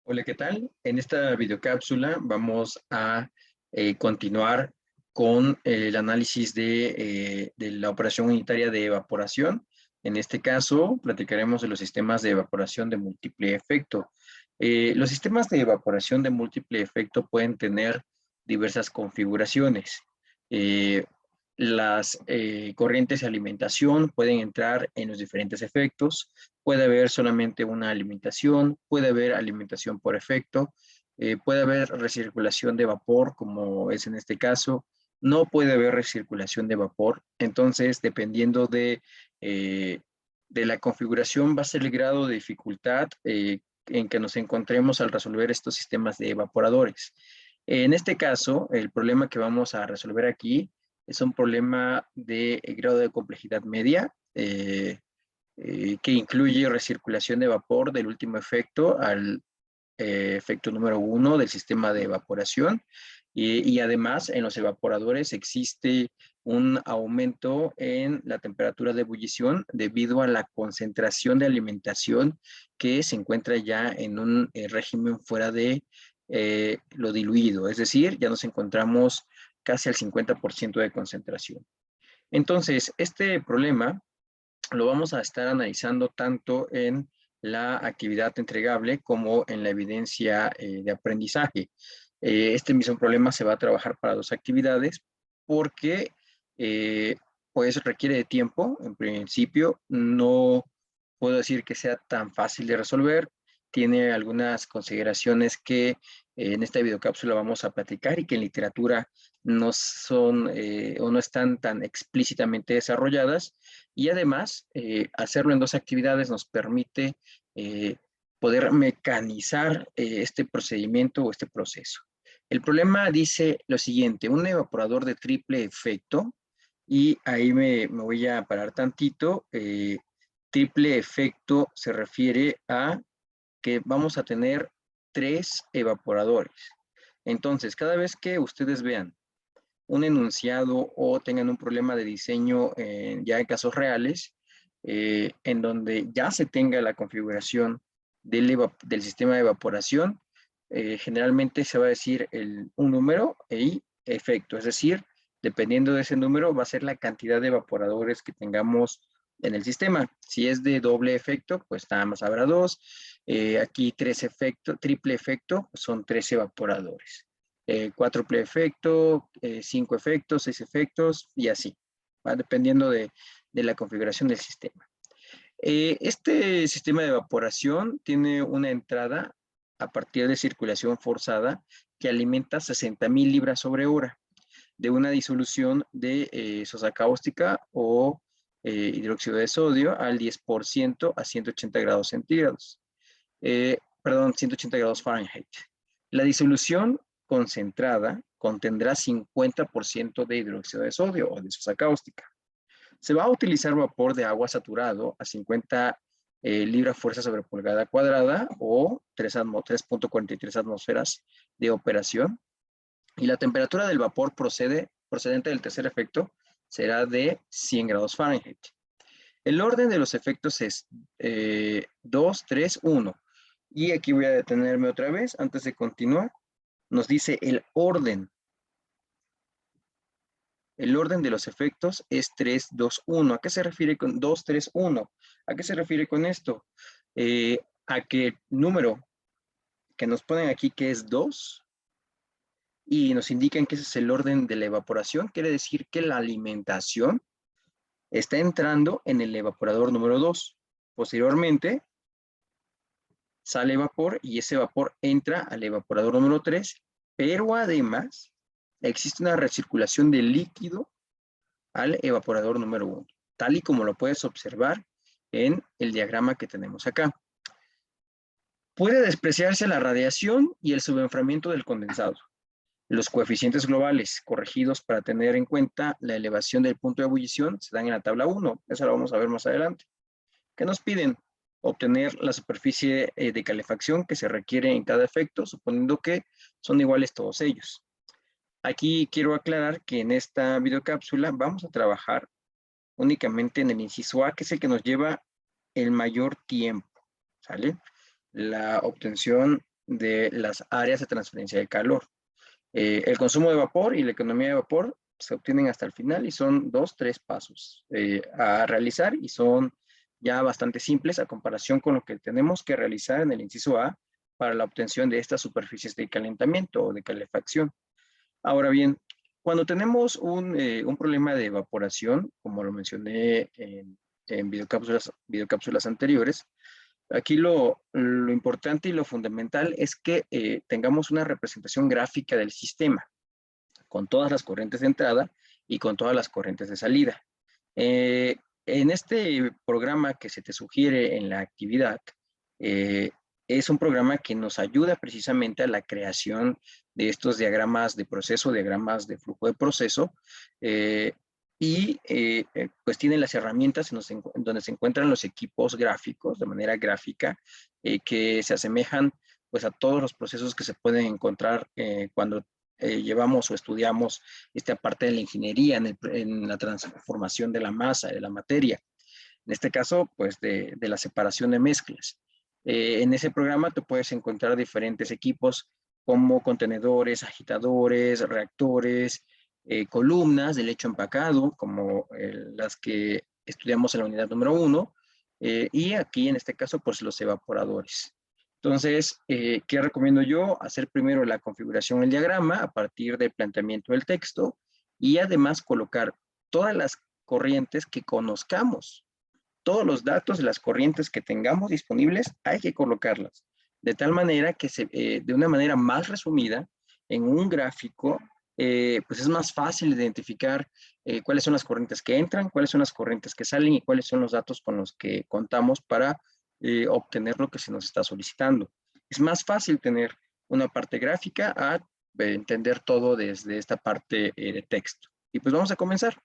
Hola, ¿qué tal? En esta videocápsula vamos a continuar con el análisis de la operación unitaria de evaporación. En este caso, platicaremos de los sistemas de evaporación de múltiple efecto. Los sistemas de evaporación de múltiple efecto pueden tener diversas configuraciones. Eh, las corrientes de alimentación pueden entrar en los diferentes efectos. Puede haber solamente una alimentación, puede haber alimentación por efecto, puede haber recirculación de vapor, como es en este caso, no puede haber recirculación de vapor. Entonces, dependiendo de la configuración, va a ser el grado de dificultad en que nos encontremos al resolver estos sistemas de evaporadores. En este caso, el problema que vamos a resolver aquí es un problema de grado de complejidad media, que incluye recirculación de vapor del último efecto al efecto número 1 del sistema de evaporación. Y además, en los evaporadores existe un aumento en la temperatura de ebullición debido a la concentración de alimentación que se encuentra ya en un régimen fuera de lo diluido. Es decir, ya nos encontramos casi al 50% de concentración. Entonces, este problema lo vamos a estar analizando tanto en la actividad entregable como en la evidencia de aprendizaje. Este mismo problema se va a trabajar para dos actividades porque pues requiere de tiempo. En principio, no puedo decir que sea tan fácil de resolver. Tiene algunas consideraciones que en esta videocápsula vamos a platicar y que en literatura no son o no están tan explícitamente desarrolladas. Y además, hacerlo en dos actividades nos permite poder mecanizar este procedimiento o este proceso. El problema dice lo siguiente: un evaporador de triple efecto, y ahí me voy a parar tantito. Triple efecto se refiere a que vamos a tener tres evaporadores. Entonces, cada vez que ustedes vean un enunciado o tengan un problema de diseño ya en casos reales, en donde ya se tenga la configuración del sistema de evaporación, generalmente se va a decir un número y efecto, es decir, dependiendo de ese número va a ser la cantidad de evaporadores que tengamos en el sistema. Si es de doble efecto, pues nada más habrá dos. Aquí triple efecto, son tres evaporadores. Cuádruple efecto, 5 efectos, 6 efectos y así, ¿va? Dependiendo de la configuración del sistema. Este sistema de evaporación tiene una entrada a partir de circulación forzada que alimenta 60,000 libras sobre hora de una disolución de sosa cáustica o hidróxido de sodio al 10% a 180 grados centígrados. Perdón, 180 grados Fahrenheit. La disolución concentrada contendrá 50% de hidróxido de sodio o de sosa cáustica. Se va a utilizar vapor de agua saturado a 50 libras fuerza sobre pulgada cuadrada o 3.43 atmósferas de operación. Y la temperatura del vapor procedente del tercer efecto será de 100 grados Fahrenheit. El orden de los efectos es 2, 3, 1. Y aquí voy a detenerme otra vez antes de continuar. Nos dice el orden. El orden de los efectos es 3, 2, 1. ¿A qué se refiere con 2, 3, 1? ¿A qué se refiere con esto? A que el número que nos ponen aquí, que es 2, y nos indican que ese es el orden de la evaporación, quiere decir que la alimentación está entrando en el evaporador número 2. Posteriormente, sale vapor y ese vapor entra al evaporador número 3, pero además existe una recirculación de líquido al evaporador número 1, tal y como lo puedes observar en el diagrama que tenemos acá. Puede despreciarse la radiación y el subenfriamiento del condensado. Los coeficientes globales corregidos para tener en cuenta la elevación del punto de ebullición se dan en la tabla 1. Eso lo vamos a ver más adelante. ¿Qué nos piden? Obtener la superficie de calefacción que se requiere en cada efecto, suponiendo que son iguales todos ellos. Aquí quiero aclarar que en esta videocápsula vamos a trabajar únicamente en el inciso A, que es el que nos lleva el mayor tiempo, ¿sale? La obtención de las áreas de transferencia de calor. El consumo de vapor y la economía de vapor se obtienen hasta el final y son 2-3 pasos a realizar y son ya bastante simples a comparación con lo que tenemos que realizar en el inciso A para la obtención de estas superficies de calentamiento o de calefacción. Ahora bien, cuando tenemos un problema de evaporación, como lo mencioné en videocápsulas anteriores, aquí lo importante y lo fundamental es que tengamos una representación gráfica del sistema, con todas las corrientes de entrada y con todas las corrientes de salida. En este programa que se te sugiere en la actividad, es un programa que nos ayuda precisamente a la creación de estos diagramas de proceso, diagramas de flujo de proceso, pues tiene las herramientas donde se encuentran los equipos gráficos de manera gráfica que se asemejan pues a todos los procesos que se pueden encontrar cuando llevamos o estudiamos esta parte de la ingeniería en la transformación de la masa, de la materia. En este caso, pues de la separación de mezclas. En ese programa te puedes encontrar diferentes equipos como contenedores, agitadores, reactores, columnas de lecho empacado, como las que estudiamos en la unidad número 1, y aquí en este caso, pues los evaporadores. Entonces, ¿qué recomiendo yo? Hacer primero la configuración del diagrama a partir del planteamiento del texto y además colocar todas las corrientes que conozcamos. Todos los datos de las corrientes que tengamos disponibles hay que colocarlas. De tal manera que de una manera más resumida, en un gráfico, pues es más fácil identificar cuáles son las corrientes que entran, cuáles son las corrientes que salen y cuáles son los datos con los que contamos para obtener lo que se nos está solicitando. Es más fácil tener una parte gráfica a entender todo desde esta parte de texto. Y pues vamos a comenzar.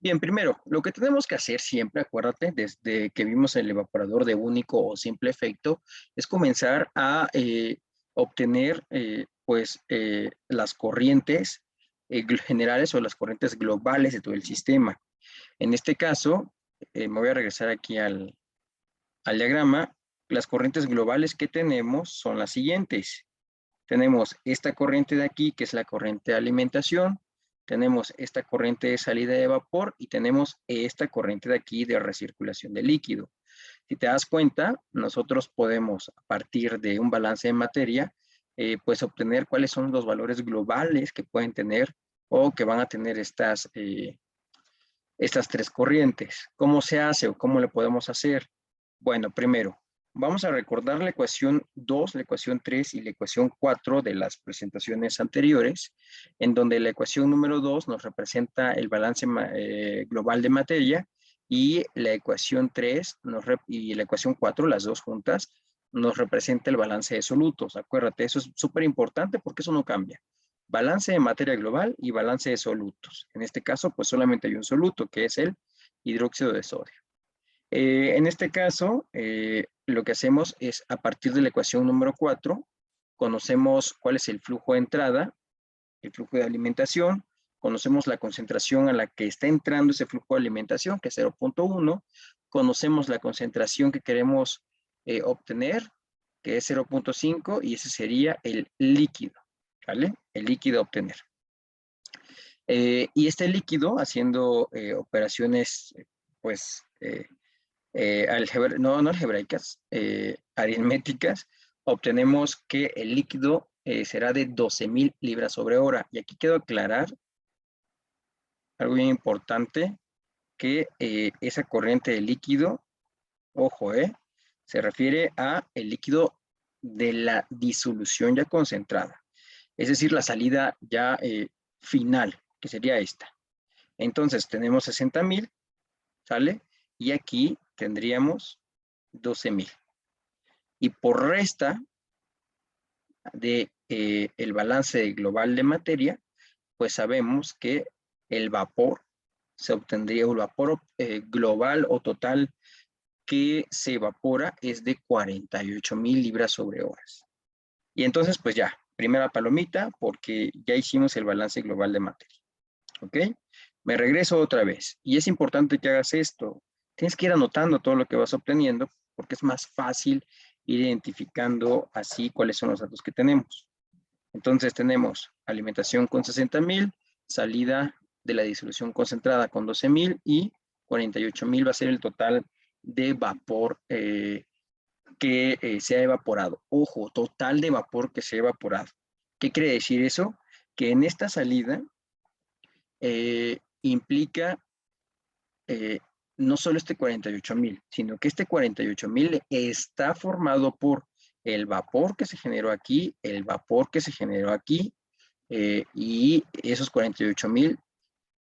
Bien, primero, lo que tenemos que hacer siempre, acuérdate, desde que vimos el evaporador de único o simple efecto, es comenzar a obtener las corrientes generales o las corrientes globales de todo el sistema. En este caso, me voy a regresar aquí al diagrama. Las corrientes globales que tenemos son las siguientes. Tenemos esta corriente de aquí, que es la corriente de alimentación. Tenemos esta corriente de salida de vapor y tenemos esta corriente de aquí de recirculación de líquido. Si te das cuenta, nosotros podemos, a partir de un balance de materia, pues obtener cuáles son los valores globales que pueden tener o que van a tener estas tres corrientes. ¿Cómo se hace o cómo lo podemos hacer? Bueno, primero, vamos a recordar la ecuación 2, la ecuación 3 y la ecuación 4 de las presentaciones anteriores, en donde la ecuación número 2 nos representa el balance global de materia y la ecuación 3 y la ecuación 4, las dos juntas, nos representa el balance de solutos. Acuérdate, eso es súper importante porque eso no cambia. Balance de materia global y balance de solutos. En este caso, pues solamente hay un soluto, que es el hidróxido de sodio. En este caso, lo que hacemos es, a partir de la ecuación número 4, conocemos cuál es el flujo de entrada, el flujo de alimentación, conocemos la concentración a la que está entrando ese flujo de alimentación, que es 0.1, conocemos la concentración que queremos obtener, que es 0.5, y ese sería el líquido, ¿vale? El líquido a obtener. Y este líquido, haciendo operaciones, pues, no algebraicas, aritméticas, obtenemos que el líquido será de 12,000 libras sobre hora. Y aquí quiero aclarar algo bien importante, que esa corriente de líquido, ojo, se refiere a el líquido de la disolución ya concentrada. Es decir, la salida ya final, que sería esta. Entonces, tenemos 60,000, ¿sale? Y aquí tendríamos 12,000. Y por resta de el balance global de materia, pues sabemos que el vapor se obtendría, el vapor global o total que se evapora es de 48,000 libras sobre horas. Y entonces, pues ya, primera palomita, porque ya hicimos el balance global de materia. ¿Ok? Me regreso otra vez. Y es importante que hagas esto. Tienes que ir anotando todo lo que vas obteniendo, porque es más fácil ir identificando así cuáles son los datos que tenemos. Entonces tenemos alimentación con 60,000, salida de la disolución concentrada con 12,000 y 48,000 va a ser el total de vapor que se ha evaporado. Ojo, total de vapor que se ha evaporado. ¿Qué quiere decir eso? Que en esta salida implica no solo este 48,000, sino que este 48,000 está formado por el vapor que se generó aquí, el vapor que se generó aquí, y esos 48,000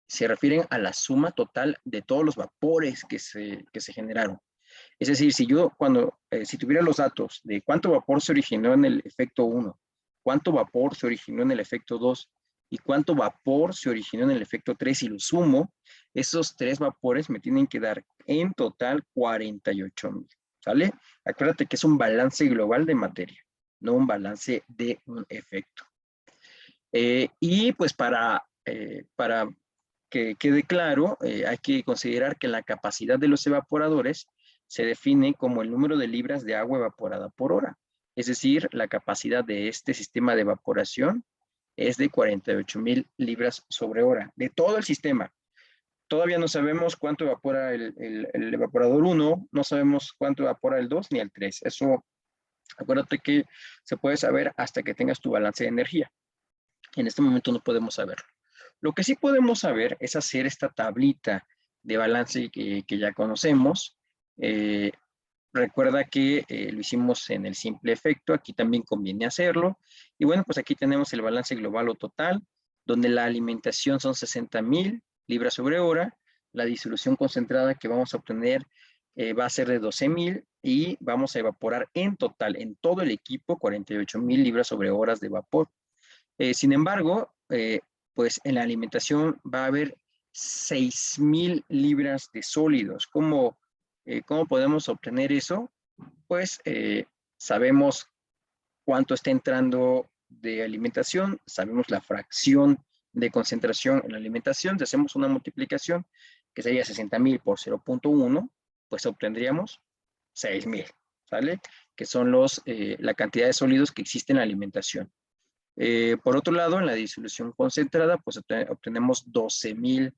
se refieren a la suma total de todos los vapores que se generaron. Es decir, si tuviera los datos de cuánto vapor se originó en el efecto 1, cuánto vapor se originó en el efecto 2 y cuánto vapor se originó en el efecto 3 y lo sumo, esos 3 vapores me tienen que dar en total 48,000, ¿sale? Acuérdate que es un balance global de materia, no un balance de un efecto. Y pues para que quede claro, hay que considerar que la capacidad de los evaporadores se define como el número de libras de agua evaporada por hora. Es decir, la capacidad de este sistema de evaporación es de 48,000 libras sobre hora, de todo el sistema. Todavía no sabemos cuánto evapora el evaporador 1, no sabemos cuánto evapora el 2 ni el 3. Eso, acuérdate que se puede saber hasta que tengas tu balance de energía. En este momento no podemos saberlo. Lo que sí podemos saber es hacer esta tablita de balance que ya conocemos. Recuerda que lo hicimos en el simple efecto, aquí también conviene hacerlo. Y bueno, pues aquí tenemos el balance global o total, donde la alimentación son 60,000 libras sobre hora, la disolución concentrada que vamos a obtener va a ser de 12,000 y vamos a evaporar en total, en todo el equipo, 48,000 libras sobre horas de vapor. Sin embargo, pues en la alimentación va a haber 6,000 libras de sólidos. ¿Cómo podemos obtener eso? Pues sabemos cuánto está entrando de alimentación, sabemos la fracción de concentración en la alimentación. Si hacemos una multiplicación, que sería 60,000 por 0.1, pues obtendríamos 6,000, ¿sale? Que son la cantidad de sólidos que existe en la alimentación. Por otro lado, en la disolución concentrada, pues obtenemos 12,000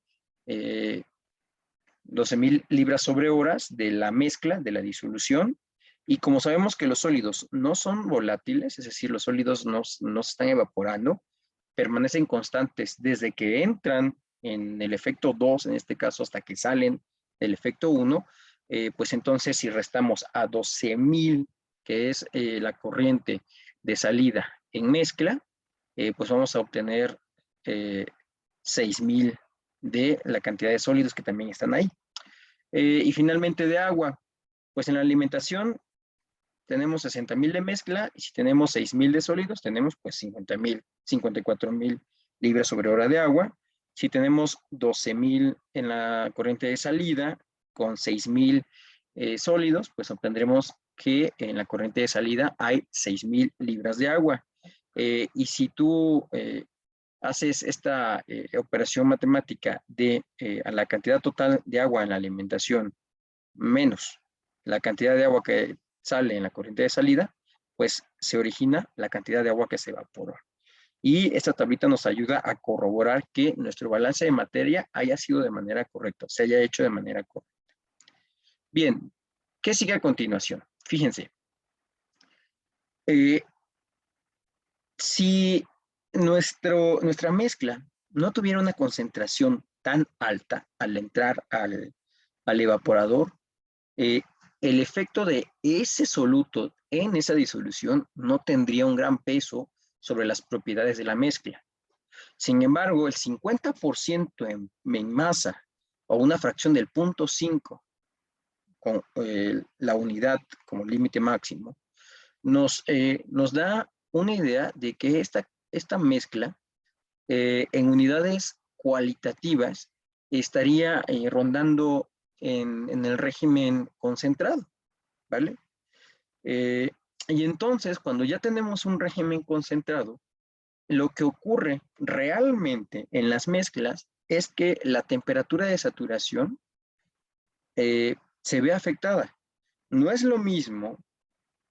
libras sobre horas de la mezcla, de la disolución. Y como sabemos que los sólidos no son volátiles, es decir, los sólidos no se están evaporando, permanecen constantes desde que entran en el efecto 2, en este caso, hasta que salen del efecto 1, pues entonces si restamos a 12,000, que es la corriente de salida en mezcla, pues vamos a obtener 6,000 de la cantidad de sólidos que también están ahí. Y finalmente de agua, pues en la alimentación tenemos 60,000 de mezcla y si tenemos 6,000 de sólidos, tenemos pues 50,000, 54,000 libras sobre hora de agua. Si tenemos 12,000 en la corriente de salida con 6,000 sólidos, pues obtendremos que en la corriente de salida hay 6,000 libras de agua. Y si tú haces esta operación matemática de a la cantidad total de agua en la alimentación menos la cantidad de agua que sale en la corriente de salida, pues se origina la cantidad de agua que se evaporó. Y esta tablita nos ayuda a corroborar que nuestro balance de materia haya sido de manera correcta, se haya hecho de manera correcta. Bien, ¿qué sigue a continuación? Fíjense, si nuestra mezcla no tuviera una concentración tan alta al entrar al evaporador, el efecto de ese soluto en esa disolución no tendría un gran peso sobre las propiedades de la mezcla. Sin embargo, el 50% en masa o una fracción del 0.5 con la unidad como límite máximo, nos da una idea de que esta mezcla en unidades cualitativas estaría rondando en el régimen concentrado, ¿vale? Y entonces, cuando ya tenemos un régimen concentrado, lo que ocurre realmente en las mezclas es que la temperatura de saturación se ve afectada. No es lo mismo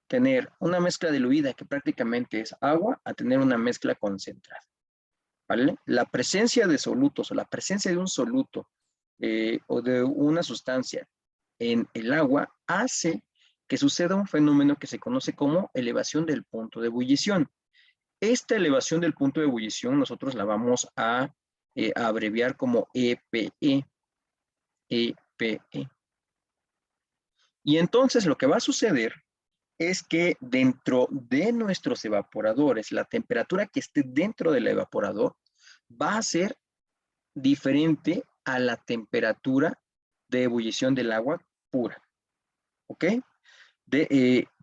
tener una mezcla diluida que prácticamente es agua a tener una mezcla concentrada, ¿vale? La presencia de solutos o la presencia de un soluto o de una sustancia en el agua hace que suceda un fenómeno que se conoce como elevación del punto de ebullición. Esta elevación del punto de ebullición nosotros la vamos a abreviar como EPE. EPE. Y entonces lo que va a suceder es que dentro de nuestros evaporadores, la temperatura que esté dentro del evaporador va a ser diferente a la temperatura de ebullición del agua pura. ¿Ok?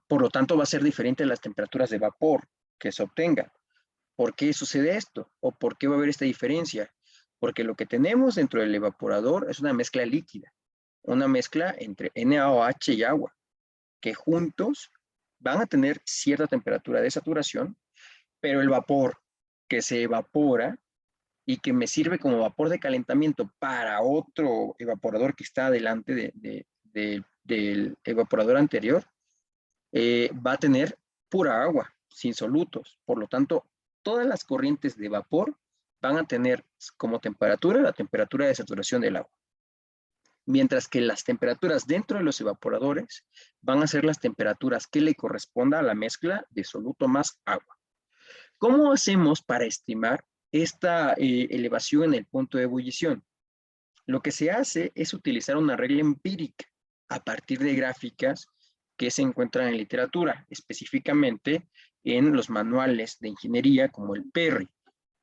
Por lo tanto, va a ser diferente a las temperaturas de vapor que se obtengan. ¿Por qué sucede esto? ¿O por qué va a haber esta diferencia? Porque lo que tenemos dentro del evaporador es una mezcla líquida, una mezcla entre NaOH y agua, que juntos van a tener cierta temperatura de saturación, pero el vapor que se evapora y que me sirve como vapor de calentamiento para otro evaporador que está delante del evaporador anterior, va a tener pura agua, sin solutos. Por lo tanto, todas las corrientes de vapor van a tener como temperatura la temperatura de saturación del agua. Mientras que las temperaturas dentro de los evaporadores van a ser las temperaturas que le corresponda a la mezcla de soluto más agua. ¿Cómo hacemos para estimar esta elevación en el punto de ebullición? Lo que se hace es utilizar una regla empírica a partir de gráficas que se encuentran en literatura, específicamente en los manuales de ingeniería como el PERRI,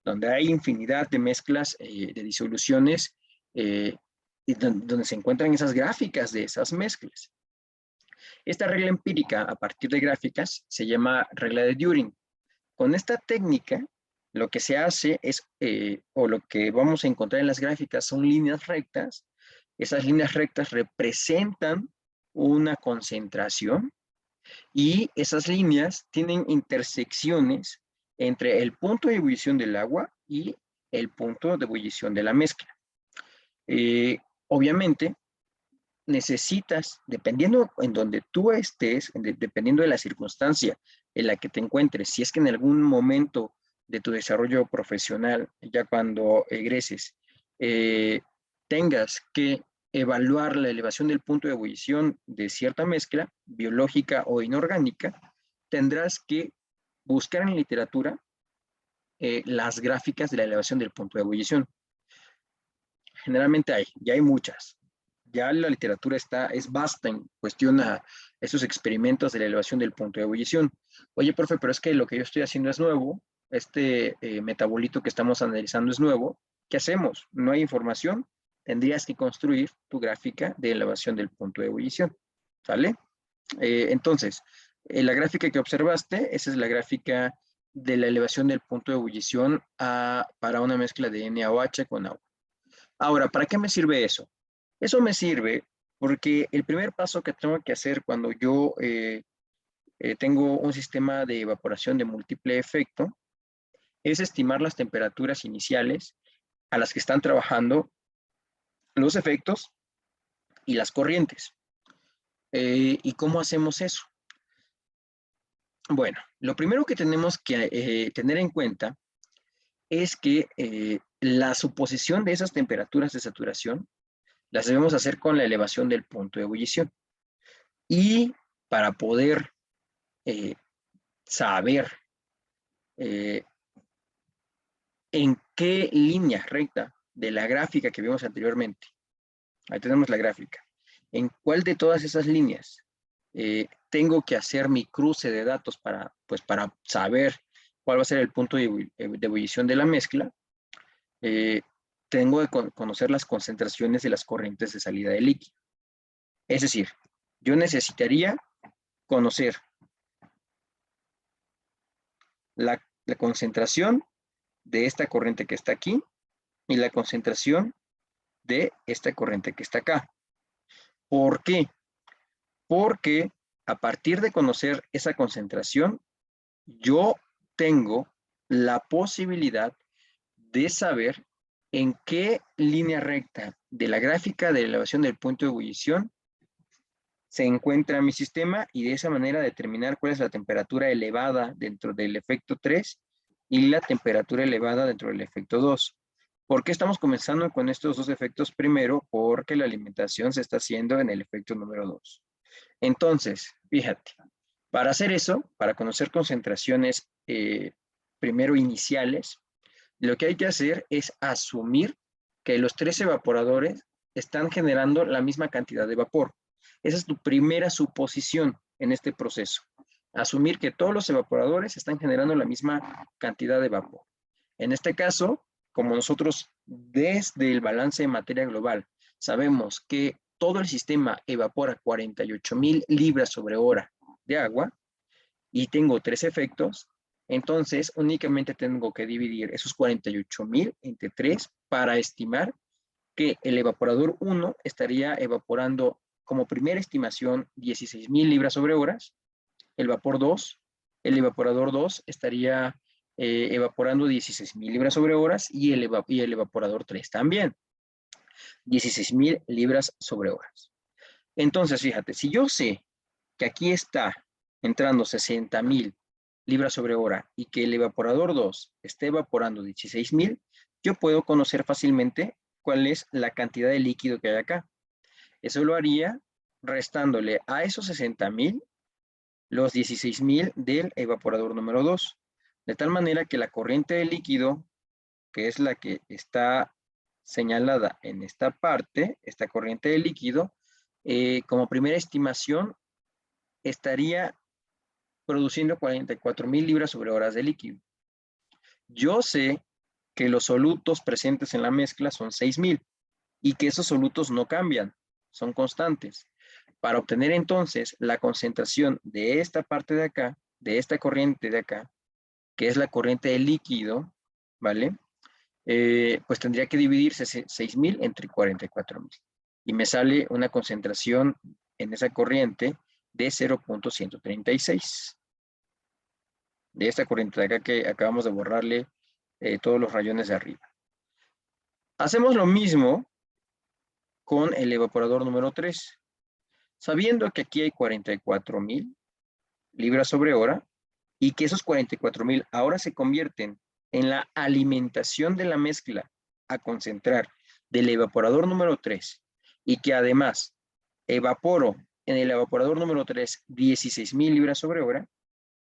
donde hay infinidad de mezclas de disoluciones donde se encuentran esas gráficas de esas mezclas. Esta regla empírica a partir de gráficas se llama regla de Turing. Con esta técnica, lo que se hace es, o lo que vamos a encontrar en las gráficas son líneas rectas. Esas líneas rectas representan una concentración y esas líneas tienen intersecciones entre el punto de ebullición del agua y el punto de ebullición de la mezcla. Obviamente, necesitas, dependiendo en donde tú estés, dependiendo de la circunstancia en la que te encuentres, si es que en algún momento de tu desarrollo profesional, ya cuando egreses, tengas que evaluar la elevación del punto de ebullición de cierta mezcla, biológica o inorgánica, tendrás que buscar en literatura las gráficas de la elevación del punto de ebullición. Generalmente ya hay muchas. Ya la literatura es vasta en cuestión a esos experimentos de la elevación del punto de ebullición. Oye, profe, pero es que lo que yo estoy haciendo es nuevo, este metabolito que estamos analizando es nuevo. ¿Qué hacemos? No hay información, tendrías que construir tu gráfica de elevación del punto de ebullición. ¿Sale? Entonces, la gráfica que observaste, esa es la gráfica de la elevación del punto de ebullición para una mezcla de NaOH con agua. Ahora, ¿para qué me sirve eso? Eso me sirve porque el primer paso que tengo que hacer cuando yo tengo un sistema de evaporación de múltiple efecto es estimar las temperaturas iniciales a las que están trabajando los efectos y las corrientes. ¿Y cómo hacemos eso? Bueno, lo primero que tenemos que tener en cuenta es que la suposición de esas temperaturas de saturación las debemos hacer con la elevación del punto de ebullición. Y para poder saber en qué línea recta de la gráfica que vimos anteriormente, ahí tenemos la gráfica, en cuál de todas esas líneas tengo que hacer mi cruce de datos para saber cuál va a ser el punto de ebullición de la mezcla, tengo que conocer las concentraciones de las corrientes de salida de líquido. Es decir, yo necesitaría conocer la concentración de esta corriente que está aquí y la concentración de esta corriente que está acá. ¿Por qué? Porque a partir de conocer esa concentración, yo tengo la posibilidad de saber en qué línea recta de la gráfica de elevación del punto de ebullición se encuentra mi sistema y de esa manera determinar cuál es la temperatura elevada dentro del efecto 3 y la temperatura elevada dentro del efecto 2. ¿Por qué estamos comenzando con estos dos efectos primero? Porque la alimentación se está haciendo en el efecto número 2. Entonces, fíjate, para hacer eso, para conocer concentraciones primero iniciales, lo que hay que hacer es asumir que los 3 evaporadores están generando la misma cantidad de vapor. Esa es tu primera suposición en este proceso. Asumir que todos los evaporadores están generando la misma cantidad de vapor. En este caso, como nosotros desde el balance de materia global sabemos que todo el sistema evapora 48,000 libras sobre hora de agua y tengo 3 efectos, entonces únicamente tengo que dividir esos 48,000 entre 3 para estimar que el evaporador 1 estaría evaporando como primera estimación 16,000 libras sobre horas, el evaporador 2 estaría evaporando 16,000 libras sobre horas y el evaporador 3 también, 16,000 libras sobre horas. Entonces, fíjate, si yo sé que aquí está entrando 60,000 libras sobre hora y que el evaporador 2 está evaporando 16,000, yo puedo conocer fácilmente cuál es la cantidad de líquido que hay acá. Eso lo haría restándole a esos 60,000 los 16,000 del evaporador número 2. De tal manera que la corriente de líquido, que es la que está señalada en esta parte, esta corriente de líquido, como primera estimación, estaría produciendo 44,000 libras sobre horas de líquido. Yo sé que los solutos presentes en la mezcla son 6,000 y que esos solutos no cambian, son constantes. Para obtener entonces la concentración de esta parte de acá, de esta corriente de acá, que es la corriente de líquido, ¿vale? Pues tendría que dividirse 6,000 entre 44,000. Y me sale una concentración en esa corriente de 0,136. De esta corriente de acá que acabamos de borrarle todos los rayones de arriba. Hacemos lo mismo con el evaporador número 3. Sabiendo que aquí hay 44,000 libras sobre hora y que esos 44,000 ahora se convierten en la alimentación de la mezcla a concentrar del evaporador número 3 y que además evaporo en el evaporador número 3 16,000 libras sobre hora,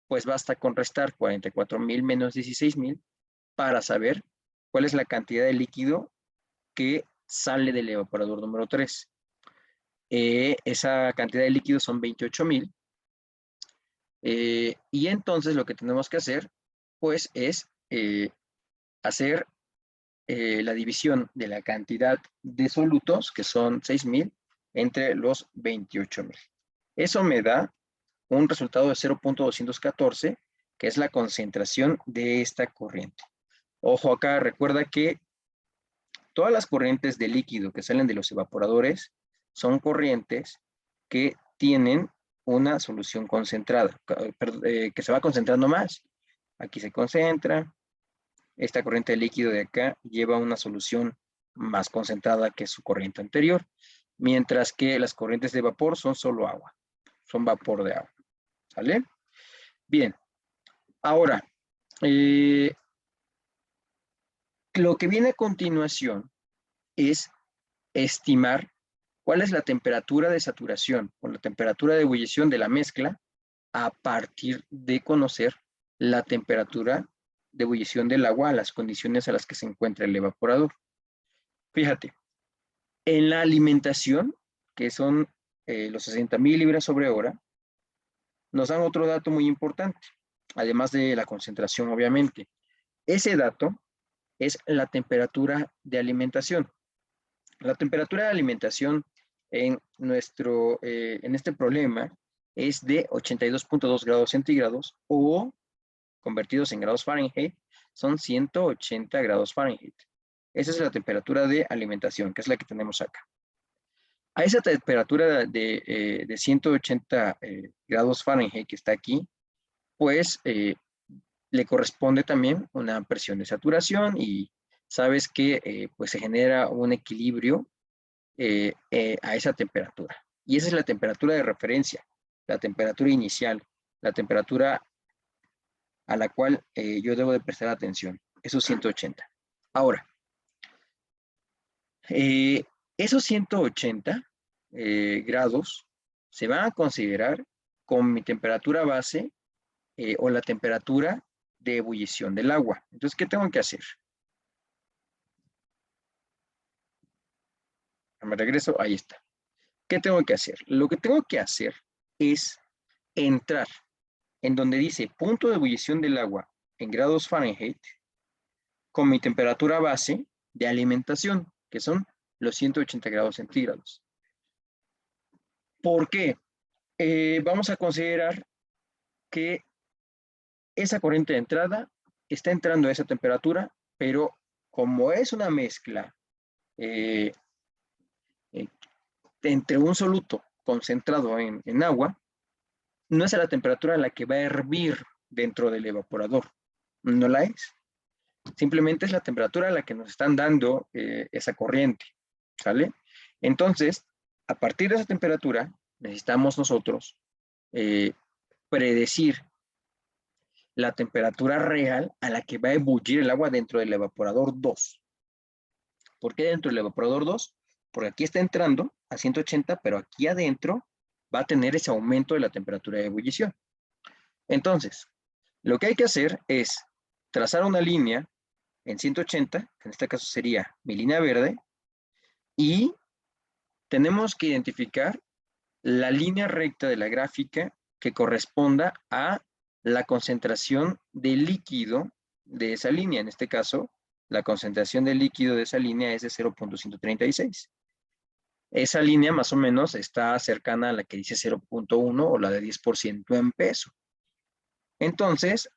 pues basta con restar 44,000 menos 16,000 para saber cuál es la cantidad de líquido que sale del evaporador número 3. Esa cantidad de líquido son 28,000. Y entonces lo que tenemos que hacer, pues, es hacer la división de la cantidad de solutos, que son 6,000, entre los 28,000. Eso me da un resultado de 0,214, que es la concentración de esta corriente. Ojo acá, recuerda que todas las corrientes de líquido que salen de los evaporadores son corrientes que tienen una solución concentrada, que se va concentrando más. Aquí se concentra. Esta corriente de líquido de acá lleva una solución más concentrada que su corriente anterior, mientras que las corrientes de vapor son solo agua, son vapor de agua. ¿Sale? Bien. Ahora, lo que viene a continuación es estimar cuál es la temperatura de saturación o la temperatura de ebullición de la mezcla a partir de conocer la temperatura de ebullición del agua a las condiciones a las que se encuentra el evaporador. Fíjate, en la alimentación, que son los 60,000 libras sobre hora, nos dan otro dato muy importante, además de la concentración, obviamente. Ese dato es la temperatura de alimentación. La temperatura de alimentación en este problema es de 82,2 grados centígrados o convertidos en grados Fahrenheit son 180 grados Fahrenheit. Esa es la temperatura de alimentación, que es la que tenemos acá. A esa temperatura de 180 grados Fahrenheit que está aquí, pues le corresponde también una presión de saturación y sabes que pues se genera un equilibrio a esa temperatura. Y esa es la temperatura de referencia, la temperatura inicial, la temperatura a la cual yo debo de prestar atención, esos 180. Ahora, esos 180 grados se van a considerar con mi temperatura base o la temperatura de ebullición del agua. Entonces, ¿qué tengo que hacer? Me regreso, ahí está. ¿Qué tengo que hacer? Lo que tengo que hacer es entrar en donde dice punto de ebullición del agua en grados Fahrenheit con mi temperatura base de alimentación, que son los 180 grados centígrados. ¿Por qué? Vamos a considerar que esa corriente de entrada está entrando a esa temperatura, pero como es una mezcla entre un soluto concentrado en agua, no es a la temperatura a la que va a hervir dentro del evaporador. No la es. Simplemente es la temperatura a la que nos están dando esa corriente. ¿Sale? Entonces, a partir de esa temperatura, necesitamos nosotros predecir la temperatura real a la que va a ebullir el agua dentro del evaporador 2. ¿Por qué dentro del evaporador 2? Porque aquí está entrando a 180, pero aquí adentro va a tener ese aumento de la temperatura de ebullición. Entonces, lo que hay que hacer es trazar una línea en 180, que en este caso sería mi línea verde, y tenemos que identificar la línea recta de la gráfica que corresponda a la concentración de líquido de esa línea. En este caso, la concentración de líquido de esa línea es de 0.136. Esa línea más o menos está cercana a la que dice 0.1 o la de 10% en peso. Entonces,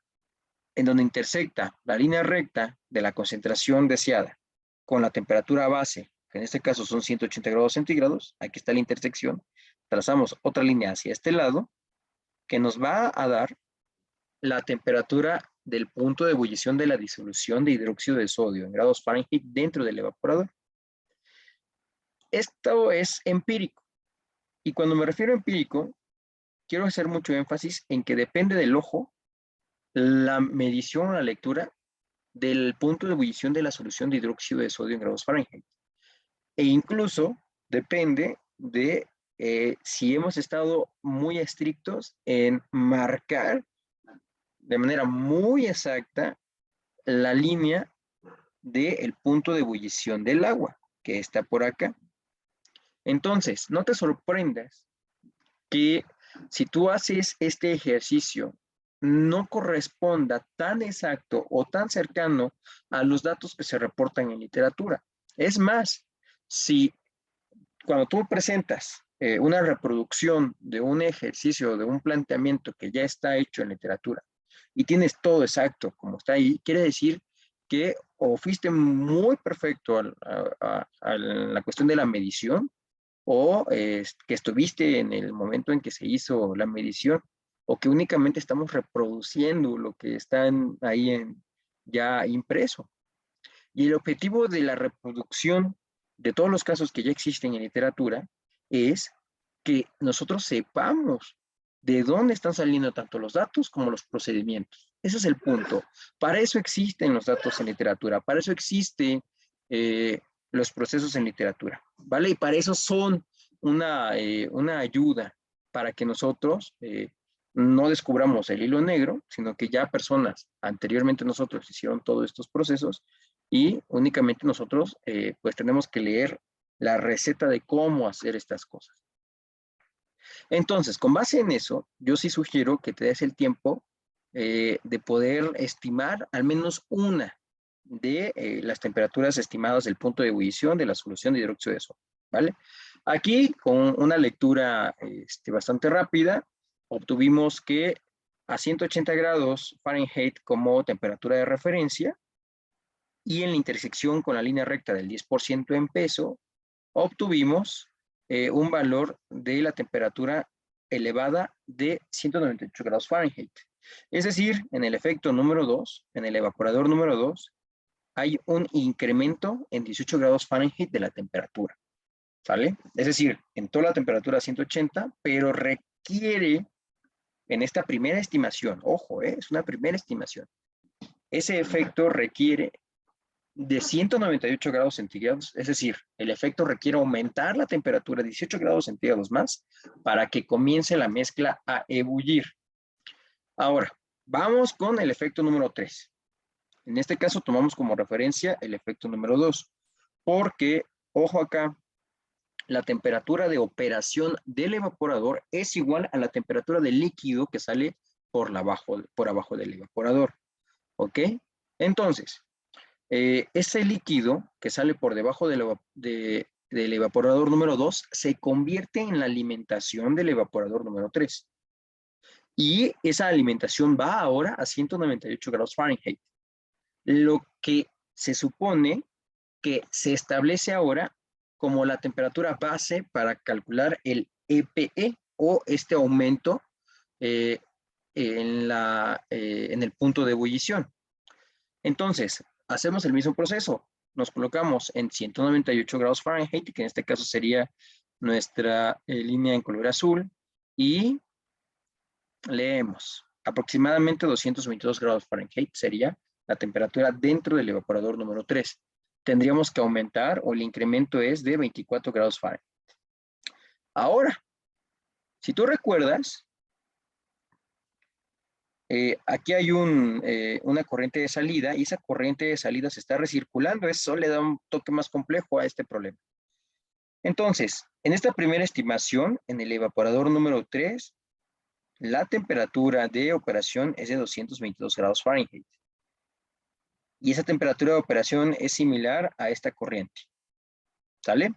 en donde intersecta la línea recta de la concentración deseada con la temperatura base, que en este caso son 180 grados centígrados, aquí está la intersección, trazamos otra línea hacia este lado, que nos va a dar la temperatura del punto de ebullición de la disolución de hidróxido de sodio en grados Fahrenheit dentro del evaporador. Esto es empírico. Y cuando me refiero a empírico, quiero hacer mucho énfasis en que depende del ojo la medición o la lectura del punto de ebullición de la solución de hidróxido de sodio en grados Fahrenheit. E incluso depende de si hemos estado muy estrictos en marcar de manera muy exacta la línea del punto de ebullición del agua, que está por acá. Entonces, no te sorprendas que si tú haces este ejercicio no corresponda tan exacto o tan cercano a los datos que se reportan en literatura. Es más, si cuando tú presentas una reproducción de un ejercicio, de un planteamiento que ya está hecho en literatura y tienes todo exacto como está ahí, quiere decir que o fuiste muy perfecto a la cuestión de la medición o que estuviste en el momento en que se hizo la medición o que únicamente estamos reproduciendo lo que está ahí ya impreso. Y el objetivo de la reproducción de todos los casos que ya existen en literatura es que nosotros sepamos de dónde están saliendo tanto los datos como los procedimientos. Ese es el punto. Para eso existen los datos en literatura, para eso existen los procesos en literatura, ¿vale? Y para eso son una ayuda para que nosotros no descubramos el hilo negro, sino que ya personas anteriormente nosotros hicieron todos estos procesos y únicamente nosotros pues tenemos que leer la receta de cómo hacer estas cosas. Entonces, con base en eso, yo sí sugiero que te des el tiempo de poder estimar al menos una de las temperaturas estimadas del punto de ebullición de la solución de hidróxido de sodio, ¿vale? Aquí, con una lectura bastante rápida, obtuvimos que a 180 grados Fahrenheit como temperatura de referencia y en la intersección con la línea recta del 10% en peso, obtuvimos un valor de la temperatura elevada de 198 grados Fahrenheit. Es decir, en el efecto número 2, en el evaporador número 2, hay un incremento en 18 grados Fahrenheit de la temperatura. ¿sale? Es decir, en toda la temperatura 180, pero requiere en esta primera estimación, ojo, es una primera estimación, ese efecto requiere de 198 grados centígrados, es decir, el efecto requiere aumentar la temperatura 18 grados centígrados más para que comience la mezcla a ebullir. Ahora, vamos con el efecto número 3. En este caso tomamos como referencia el efecto número 2, porque, ojo acá, la temperatura de operación del evaporador es igual a la temperatura del líquido que sale por abajo del evaporador. ¿Ok? Entonces, ese líquido que sale por debajo del evaporador número 2 se convierte en la alimentación del evaporador número 3. Y esa alimentación va ahora a 198 grados Fahrenheit. Lo que se supone que se establece ahora como la temperatura base para calcular el EPE o este aumento en el punto de ebullición. Entonces, hacemos el mismo proceso. Nos colocamos en 198 grados Fahrenheit, que en este caso sería nuestra línea en color azul, y leemos. Aproximadamente 222 grados Fahrenheit sería la temperatura dentro del evaporador número 3. Tendríamos que aumentar, o el incremento es de 24 grados Fahrenheit. Ahora, si tú recuerdas, aquí hay una corriente de salida y esa corriente de salida se está recirculando. Eso le da un toque más complejo a este problema. Entonces, en esta primera estimación, en el evaporador número 3, la temperatura de operación es de 222 grados Fahrenheit. Y esa temperatura de operación es similar a esta corriente. ¿Sale?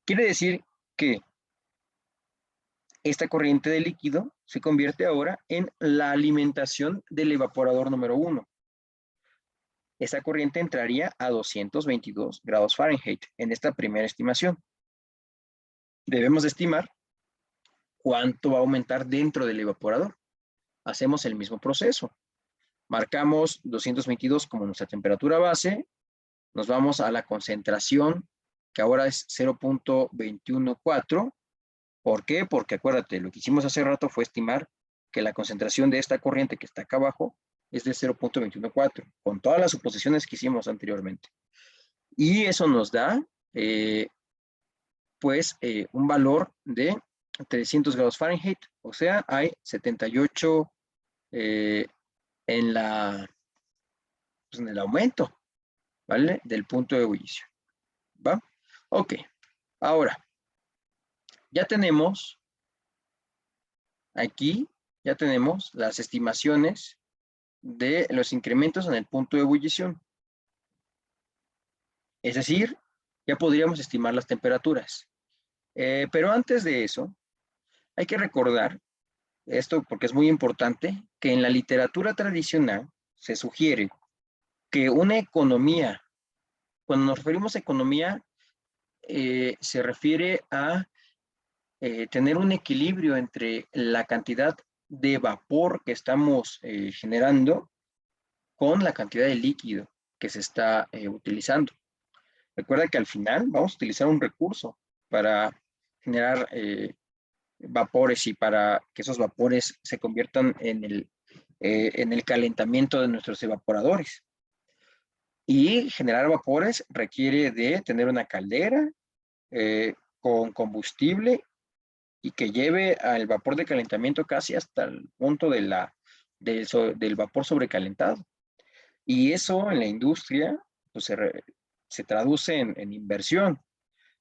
Quiere decir que esta corriente de líquido se convierte ahora en la alimentación del evaporador número 1. Esa corriente entraría a 222 grados Fahrenheit en esta primera estimación. Debemos estimar cuánto va a aumentar dentro del evaporador. Hacemos el mismo proceso. Marcamos 222 como nuestra temperatura base. Nos vamos a la concentración, que ahora es 0.214. ¿Por qué? Porque acuérdate, lo que hicimos hace rato fue estimar que la concentración de esta corriente que está acá abajo es de 0.214, con todas las suposiciones que hicimos anteriormente. Y eso nos da, un valor de 300 grados Fahrenheit, o sea, hay 78 en el aumento, ¿vale? Del punto de ebullición, ¿va? Ok, ahora, ya tenemos aquí, ya tenemos las estimaciones de los incrementos en el punto de ebullición. Es decir, ya podríamos estimar las temperaturas. Pero antes de eso, hay que recordar esto porque es muy importante, que en la literatura tradicional se sugiere que una economía, cuando nos referimos a economía, se refiere a tener un equilibrio entre la cantidad de vapor que estamos generando con la cantidad de líquido que se está utilizando. Recuerda que al final vamos a utilizar un recurso para generar vapores y para que esos vapores se conviertan en el calentamiento de nuestros evaporadores. Y generar vapores requiere de tener una caldera con combustible y que lleve al vapor de calentamiento casi hasta el punto del vapor sobrecalentado. Y eso en la industria pues, se traduce en inversión.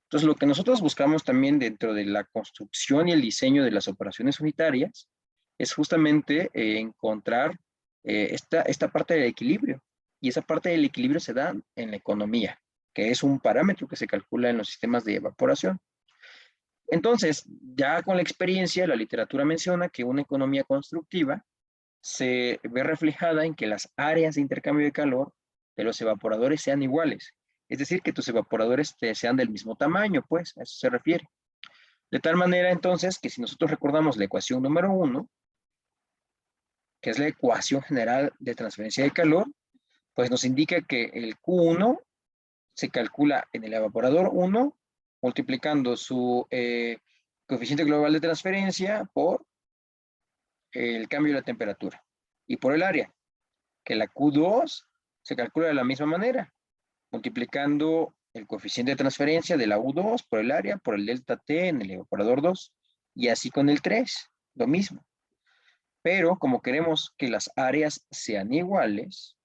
Entonces, lo que nosotros buscamos también dentro de la construcción y el diseño de las operaciones unitarias es justamente encontrar esta parte del equilibrio. Y esa parte del equilibrio se da en la economía, que es un parámetro que se calcula en los sistemas de evaporación. Entonces, ya con la experiencia, la literatura menciona que una economía constructiva se ve reflejada en que las áreas de intercambio de calor de los evaporadores sean iguales. Es decir, que tus evaporadores sean del mismo tamaño, pues, a eso se refiere. De tal manera, entonces, que si nosotros recordamos la ecuación número 1, que es la ecuación general de transferencia de calor, pues nos indica que el Q1 se calcula en el evaporador 1 multiplicando su coeficiente global de transferencia por el cambio de la temperatura y por el área, que la Q2 se calcula de la misma manera, multiplicando el coeficiente de transferencia de la U2 por el área, por el delta T en el evaporador 2, y así con el 3, lo mismo. Pero como queremos que las áreas sean iguales,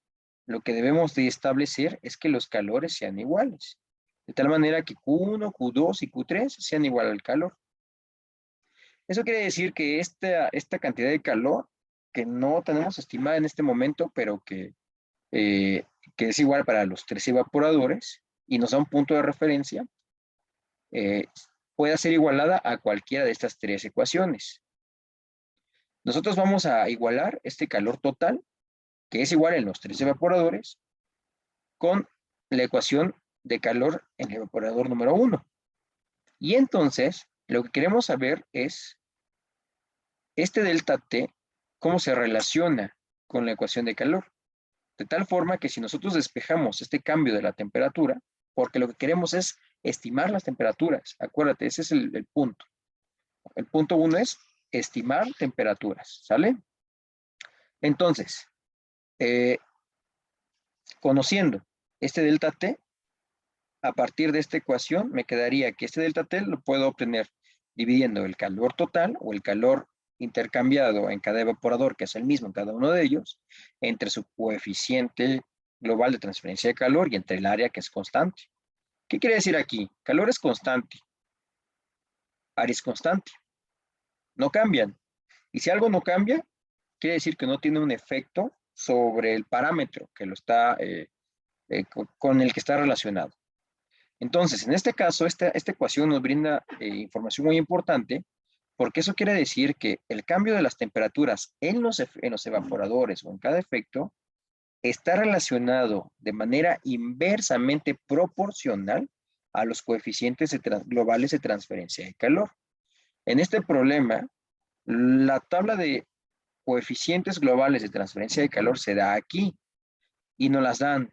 lo que debemos de establecer es que los calores sean iguales, de tal manera que Q1, Q2 y Q3 sean igual al calor. Eso quiere decir que esta cantidad de calor que no tenemos estimada en este momento, pero que es igual para los 3 evaporadores y nos da un punto de referencia, puede ser igualada a cualquiera de estas 3 ecuaciones. Nosotros vamos a igualar este calor total, que es igual en los 3 evaporadores, con la ecuación de calor en el evaporador número 1. Y entonces, lo que queremos saber es este delta T, cómo se relaciona con la ecuación de calor. De tal forma que si nosotros despejamos este cambio de la temperatura, porque lo que queremos es estimar las temperaturas, acuérdate, ese es el punto. El punto 1 es estimar temperaturas, ¿sale? Entonces, conociendo este delta T, a partir de esta ecuación me quedaría que este delta T lo puedo obtener dividiendo el calor total o el calor intercambiado en cada evaporador, que es el mismo en cada uno de ellos, entre su coeficiente global de transferencia de calor y entre el área, que es constante. ¿Qué quiere decir aquí? Calor es constante, área es constante, no cambian. Y si algo no cambia, quiere decir que no tiene un efecto sobre el parámetro que lo está, con el que está relacionado. Entonces, en este caso, esta ecuación nos brinda información muy importante, porque eso quiere decir que el cambio de las temperaturas en los evaporadores o en cada efecto está relacionado de manera inversamente proporcional a los coeficientes globales de transferencia de calor. En este problema, la tabla de coeficientes globales de transferencia de calor se da aquí y nos las dan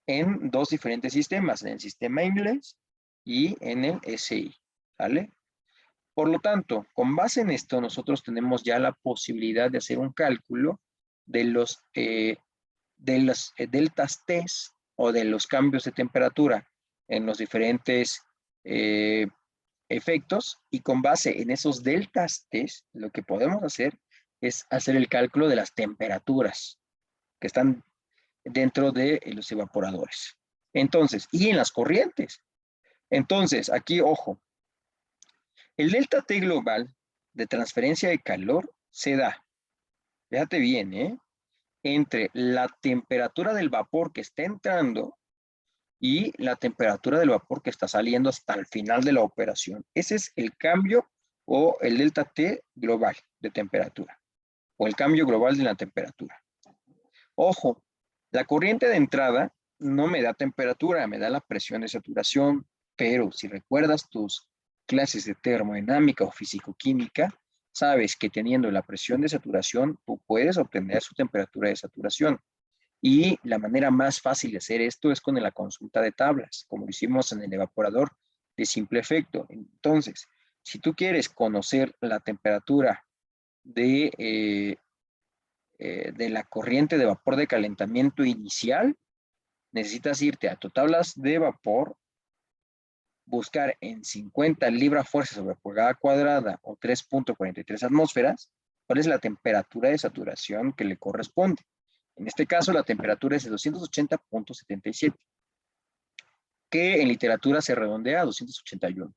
en 2 diferentes sistemas, en el sistema inglés y en el SI, ¿vale? Por lo tanto, con base en esto, nosotros tenemos ya la posibilidad de hacer un cálculo de los deltas T o de los cambios de temperatura en los diferentes efectos, y con base en esos deltas T, lo que podemos hacer es hacer el cálculo de las temperaturas que están dentro de los evaporadores. Entonces, y en las corrientes. Entonces, aquí, ojo, el delta T global de transferencia de calor se da, fíjate bien, entre la temperatura del vapor que está entrando y la temperatura del vapor que está saliendo hasta el final de la operación. Ese es el cambio o el delta T global de temperatura, o el cambio global de la temperatura. Ojo, la corriente de entrada no me da temperatura, me da la presión de saturación, pero si recuerdas tus clases de termodinámica o fisicoquímica, sabes que teniendo la presión de saturación, tú puedes obtener su temperatura de saturación. Y la manera más fácil de hacer esto es con la consulta de tablas, como lo hicimos en el evaporador de simple efecto. Entonces, si tú quieres conocer la temperatura de la corriente de vapor de calentamiento inicial, necesitas irte a tu tablas de vapor, buscar en 50 libra-fuerza sobre pulgada cuadrada o 3.43 atmósferas, cuál es la temperatura de saturación que le corresponde. En este caso, la temperatura es de 280.77, que en literatura se redondea a 281.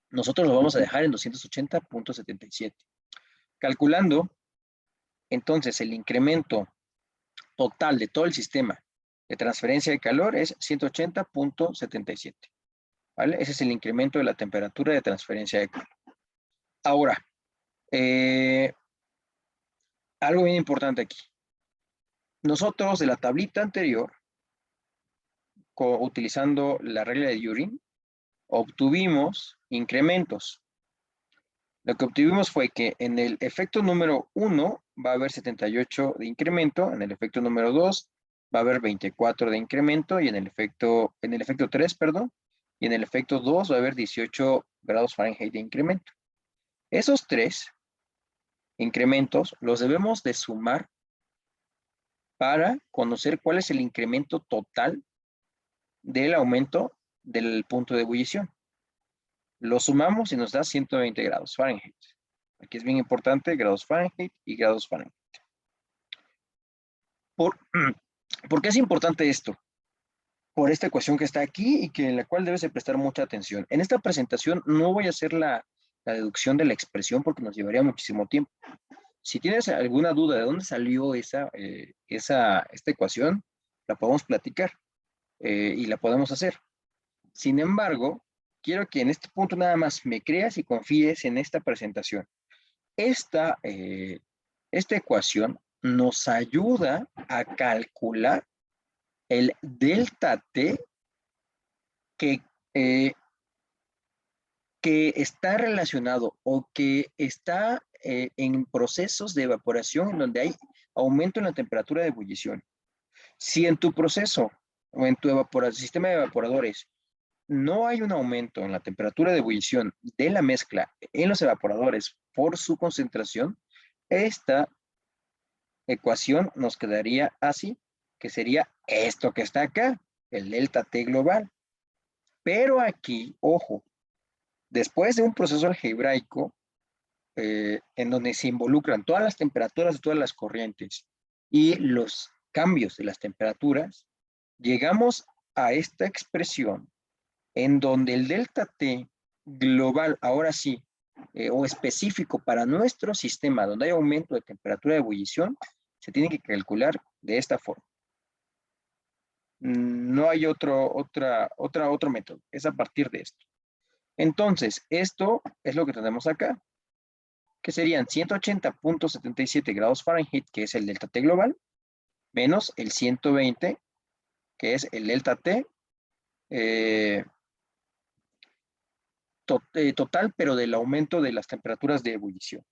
Nosotros lo vamos a dejar en 280.77. Calculando, entonces, el incremento total de todo el sistema de transferencia de calor es 180.77. ¿Vale? Ese es el incremento de la temperatura de transferencia de calor. Ahora, algo bien importante aquí. Nosotros de la tablita anterior, utilizando la regla de Yorin, obtuvimos incrementos. Lo que obtuvimos fue que en el efecto número 1 va a haber 78 de incremento, en el efecto número 2 va a haber 24 de incremento y en el efecto 3, perdón, y en el efecto 2 va a haber 18 grados Fahrenheit de incremento. Esos 3 incrementos los debemos de sumar para conocer cuál es el incremento total del aumento del punto de ebullición. Lo sumamos y nos da 120 grados Fahrenheit. Aquí es bien importante grados Fahrenheit y grados Fahrenheit. ¿Por qué es importante esto? Por esta ecuación que está aquí y que en la cual debes de prestar mucha atención. En esta presentación no voy a hacer la deducción de la expresión porque nos llevaría muchísimo tiempo. Si tienes alguna duda de dónde salió esta ecuación, la podemos platicar y la podemos hacer. Sin embargo, quiero que en este punto nada más me creas y confíes en esta presentación. Esta ecuación nos ayuda a calcular el delta T que está relacionado o que está en procesos de evaporación en donde hay aumento en la temperatura de ebullición. Si en tu proceso o en tu sistema de evaporadores no hay un aumento en la temperatura de ebullición de la mezcla en los evaporadores por su concentración, esta ecuación nos quedaría así, que sería esto que está acá, el delta T global. Pero aquí, ojo, después de un proceso algebraico en donde se involucran todas las temperaturas de todas las corrientes y los cambios de las temperaturas, llegamos a esta expresión en donde el delta T global, ahora sí, o específico para nuestro sistema, donde hay aumento de temperatura de ebullición, se tiene que calcular de esta forma. No hay otro método, es a partir de esto. Entonces, esto es lo que tenemos acá, que serían 180.77 grados Fahrenheit, que es el delta T global, menos el 120, que es el delta T total, pero del aumento de las temperaturas de ebullición.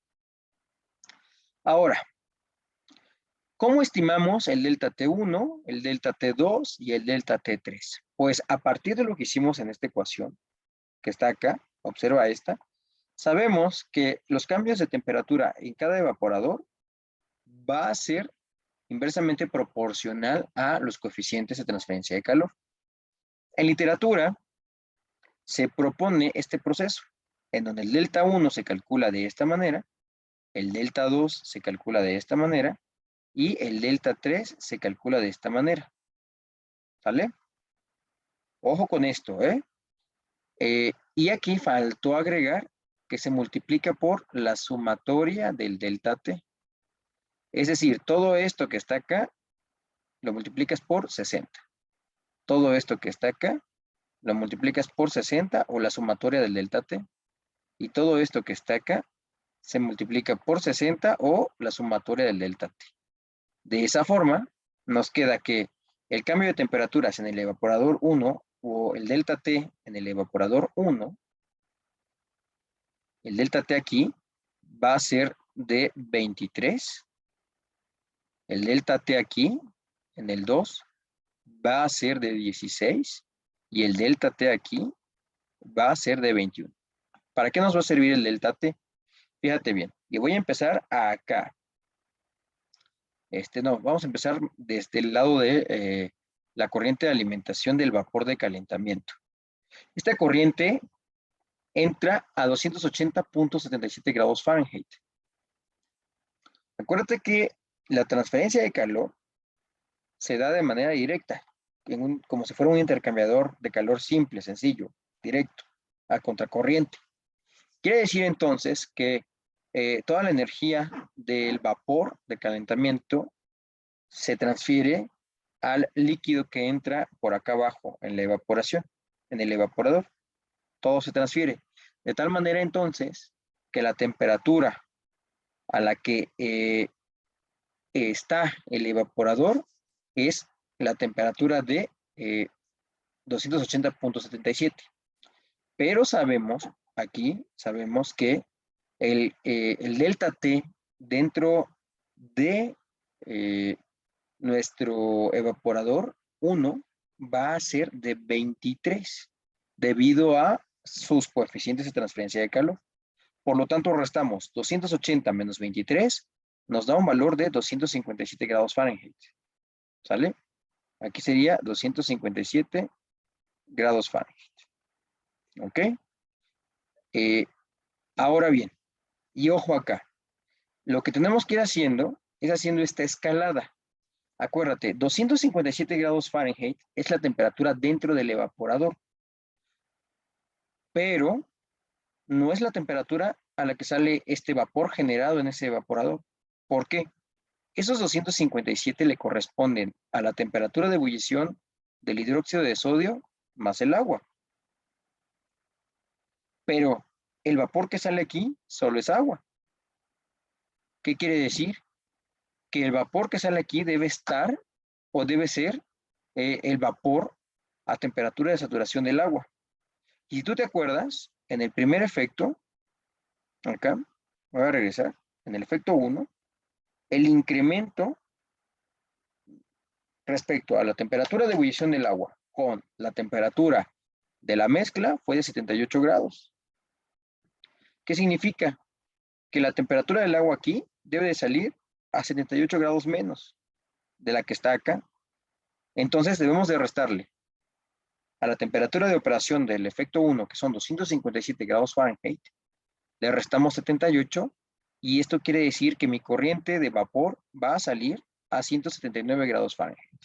Ahora, ¿cómo estimamos el delta T1, el delta T2 y el delta T3? Pues a partir de lo que hicimos en esta ecuación, que está acá, observa esta, sabemos que los cambios de temperatura en cada evaporador va a ser inversamente proporcional a los coeficientes de transferencia de calor. En literatura se propone este proceso, en donde el delta 1 se calcula de esta manera, el delta 2 se calcula de esta manera, y el delta 3 se calcula de esta manera. ¿Sale? Ojo con esto, ¿eh? Y aquí faltó agregar que se multiplica por la sumatoria del delta T. Es decir, todo esto que está acá, lo multiplicas por 60. Todo esto que está acá, lo multiplicas por 60 o la sumatoria del delta T. Y todo esto que está acá, se multiplica por 60 o la sumatoria del delta T. De esa forma, nos queda que el cambio de temperaturas en el evaporador 1 o el delta T en el evaporador 1, el delta T aquí va a ser de 23. El delta T aquí en el 2 va a ser de 16 y el delta T aquí va a ser de 21. ¿Para qué nos va a servir el delta T? Fíjate bien, y voy a empezar acá. Vamos a empezar desde el lado de la corriente de alimentación del vapor de calentamiento. Esta corriente entra a 280.77 grados Fahrenheit. Acuérdate que la transferencia de calor se da de manera directa, como si fuera un intercambiador de calor simple, sencillo, directo, a contracorriente. Quiere decir entonces que toda la energía del vapor de calentamiento se transfiere al líquido que entra por acá abajo en la evaporación, en el evaporador. Todo se transfiere. De tal manera entonces que la temperatura a la que está el evaporador es la temperatura de 280.77. Pero sabemos que el delta T dentro de nuestro evaporador 1 va a ser de 23. debido a sus coeficientes de transferencia de calor. Por lo tanto, restamos 280 menos 23, nos da un valor de 257 grados Fahrenheit. ¿Sale? Aquí sería 257 grados Fahrenheit. ¿Ok? Ahora bien, y ojo acá, lo que tenemos que ir haciendo es haciendo esta escalada. Acuérdate, 257 grados Fahrenheit es la temperatura dentro del evaporador, pero no es la temperatura a la que sale este vapor generado en ese evaporador. ¿Por qué? Esos 257 le corresponden a la temperatura de ebullición del hidróxido de sodio más el agua. Pero el vapor que sale aquí solo es agua. ¿Qué quiere decir? Que el vapor que sale aquí debe estar o debe ser el vapor a temperatura de saturación del agua. Y si tú te acuerdas, en el primer efecto, acá, voy a regresar, en el efecto 1, el incremento respecto a la temperatura de ebullición del agua con la temperatura de la mezcla fue de 78 grados. ¿Qué significa? Que la temperatura del agua aquí debe de salir a 78 grados menos de la que está acá. Entonces debemos de restarle a la temperatura de operación del efecto 1, que son 257 grados Fahrenheit, le restamos 78 y esto quiere decir que mi corriente de vapor va a salir a 179 grados Fahrenheit,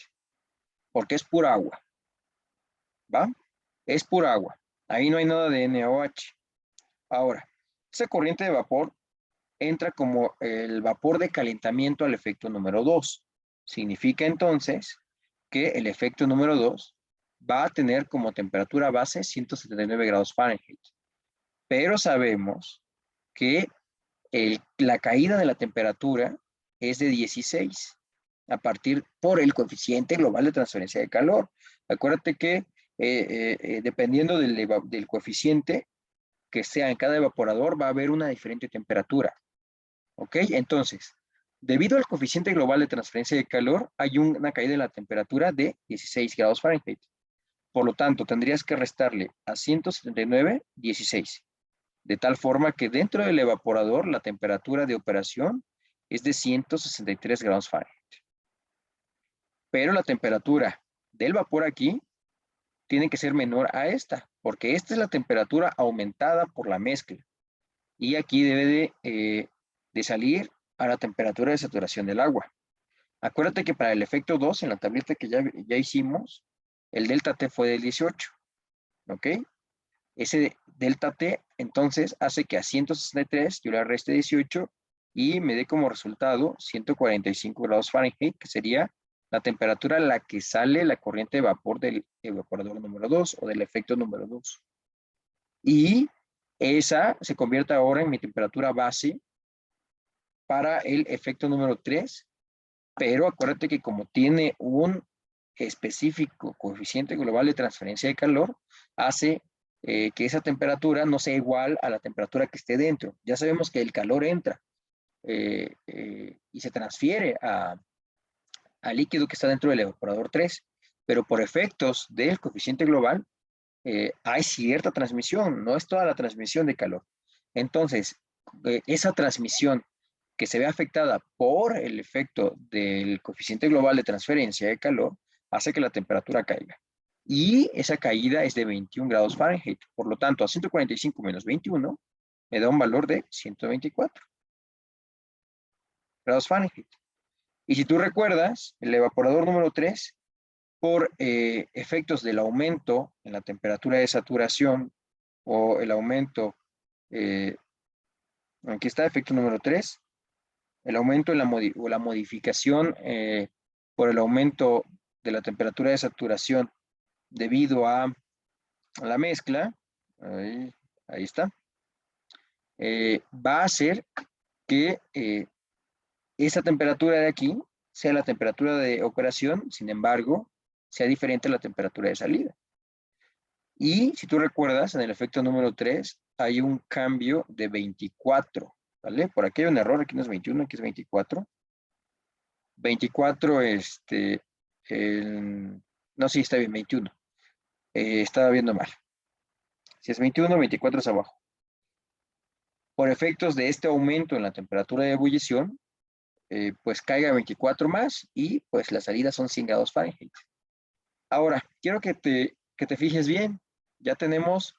porque es pura agua, ¿va? Es pura agua. Ahí no hay nada de NaOH. Ahora, esa corriente de vapor entra como el vapor de calentamiento al efecto número 2. Significa entonces que el efecto número 2 va a tener como temperatura base 179 grados Fahrenheit. Pero sabemos que la caída de la temperatura es de 16 por el coeficiente global de transferencia de calor. Acuérdate que dependiendo del coeficiente que sea en cada evaporador va a haber una diferente temperatura. ¿Ok? Entonces, debido al coeficiente global de transferencia de calor, hay una caída de la temperatura de 16 grados Fahrenheit. Por lo tanto, tendrías que restarle a 179, 16. De tal forma que dentro del evaporador la temperatura de operación es de 163 grados Fahrenheit. Pero la temperatura del vapor aquí tiene que ser menor a esta, porque esta es la temperatura aumentada por la mezcla. Y aquí debe de salir a la temperatura de saturación del agua. Acuérdate que para el efecto 2, en la tableta que ya hicimos, el delta T fue del 18. ¿Ok? Ese delta T, entonces, hace que a 163 yo le reste 18 y me dé como resultado 145 grados Fahrenheit, que sería la temperatura a la que sale la corriente de vapor del evaporador número 2 o del efecto número 2. Y esa se convierte ahora en mi temperatura base para el efecto número 3, pero acuérdate que como tiene un específico coeficiente global de transferencia de calor, hace que esa temperatura no sea igual a la temperatura que esté dentro. Ya sabemos que el calor entra y se transfiere al líquido que está dentro del evaporador 3, pero por efectos del coeficiente global hay cierta transmisión, no es toda la transmisión de calor. Entonces, esa transmisión que se ve afectada por el efecto del coeficiente global de transferencia de calor hace que la temperatura caiga. Y esa caída es de 21 grados Fahrenheit. Por lo tanto, a 145 menos 21 me da un valor de 124 grados Fahrenheit. Y si tú recuerdas, el evaporador número 3, por efectos del aumento en la temperatura de saturación o el aumento, aquí está, efecto número 3, el aumento en la modificación por el aumento de la temperatura de saturación debido a la mezcla, ahí está, va a hacer que esa temperatura de aquí sea la temperatura de operación, sin embargo, sea diferente a la temperatura de salida. Y si tú recuerdas, en el efecto número 3 hay un cambio de 24, ¿vale? Por aquí hay un error, aquí no es 21, aquí es 24. 24, no, sí, está bien, 21. Estaba viendo mal. Si es 21, 24 es abajo. Por efectos de este aumento en la temperatura de ebullición, pues caiga 24 más y pues la salida son 100 grados Fahrenheit. Ahora, quiero que te fijes bien. Ya tenemos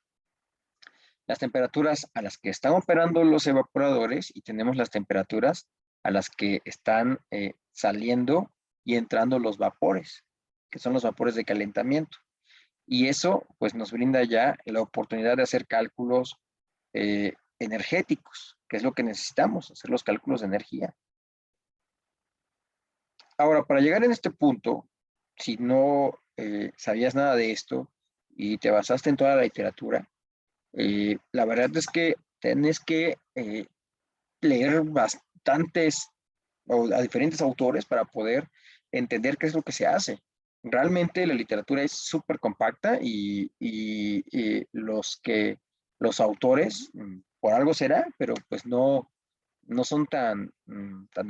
las temperaturas a las que están operando los evaporadores y tenemos las temperaturas a las que están saliendo y entrando los vapores, que son los vapores de calentamiento. Y eso pues nos brinda ya la oportunidad de hacer cálculos energéticos, que es lo que necesitamos, hacer los cálculos de energía. Ahora, para llegar en este punto, si no sabías nada de esto y te basaste en toda la literatura, la verdad es que tienes que leer bastantes o a diferentes autores para poder entender qué es lo que se hace. Realmente la literatura es súper compacta y los autores, por algo será, pero pues no son tan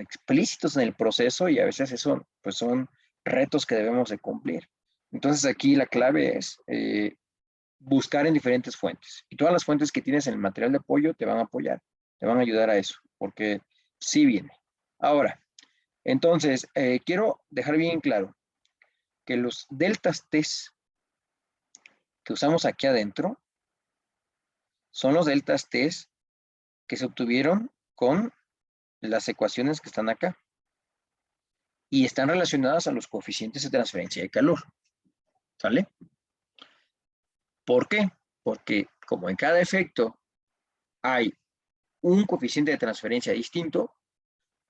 explícitos en el proceso y a veces eso pues son retos que debemos de cumplir. Entonces aquí la clave es buscar en diferentes fuentes. Y todas las fuentes que tienes en el material de apoyo te van a apoyar, te van a ayudar a eso, porque sí viene. Ahora, entonces, quiero dejar bien claro que los deltas T que usamos aquí adentro son los deltas T que se obtuvieron con las ecuaciones que están acá y están relacionadas a los coeficientes de transferencia de calor. ¿Sale? ¿Por qué? Porque como en cada efecto hay un coeficiente de transferencia distinto,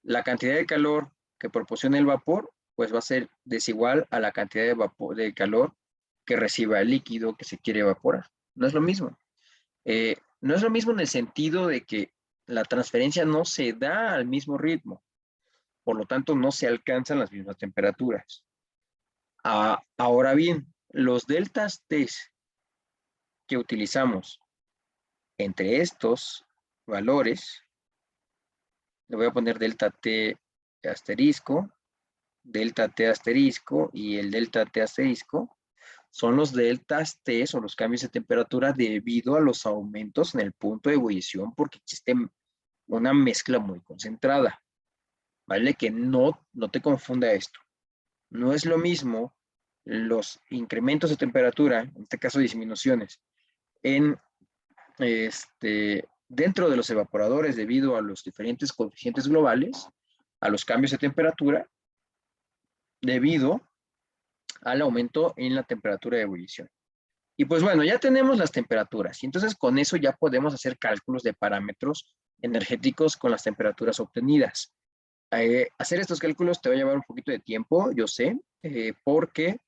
la cantidad de calor que proporciona el vapor pues va a ser desigual a la cantidad de calor que reciba el líquido que se quiere evaporar. No es lo mismo. No es lo mismo en el sentido de que la transferencia no se da al mismo ritmo, por lo tanto no se alcanzan las mismas temperaturas. Ahora bien, los deltas T que utilizamos entre estos valores, le voy a poner delta T asterisco, delta T asterisco y el delta T asterisco, son los deltas T o los cambios de temperatura debido a los aumentos en el punto de ebullición porque existe una mezcla muy concentrada. ¿Vale? Que no te confunda esto. No es lo mismo los incrementos de temperatura, en este caso disminuciones, dentro de los evaporadores debido a los diferentes coeficientes globales, a los cambios de temperatura, debido al aumento en la temperatura de ebullición. Y pues bueno, ya tenemos las temperaturas y entonces con eso ya podemos hacer cálculos de parámetros energéticos con las temperaturas obtenidas. Hacer estos cálculos te va a llevar un poquito de tiempo, yo sé, porque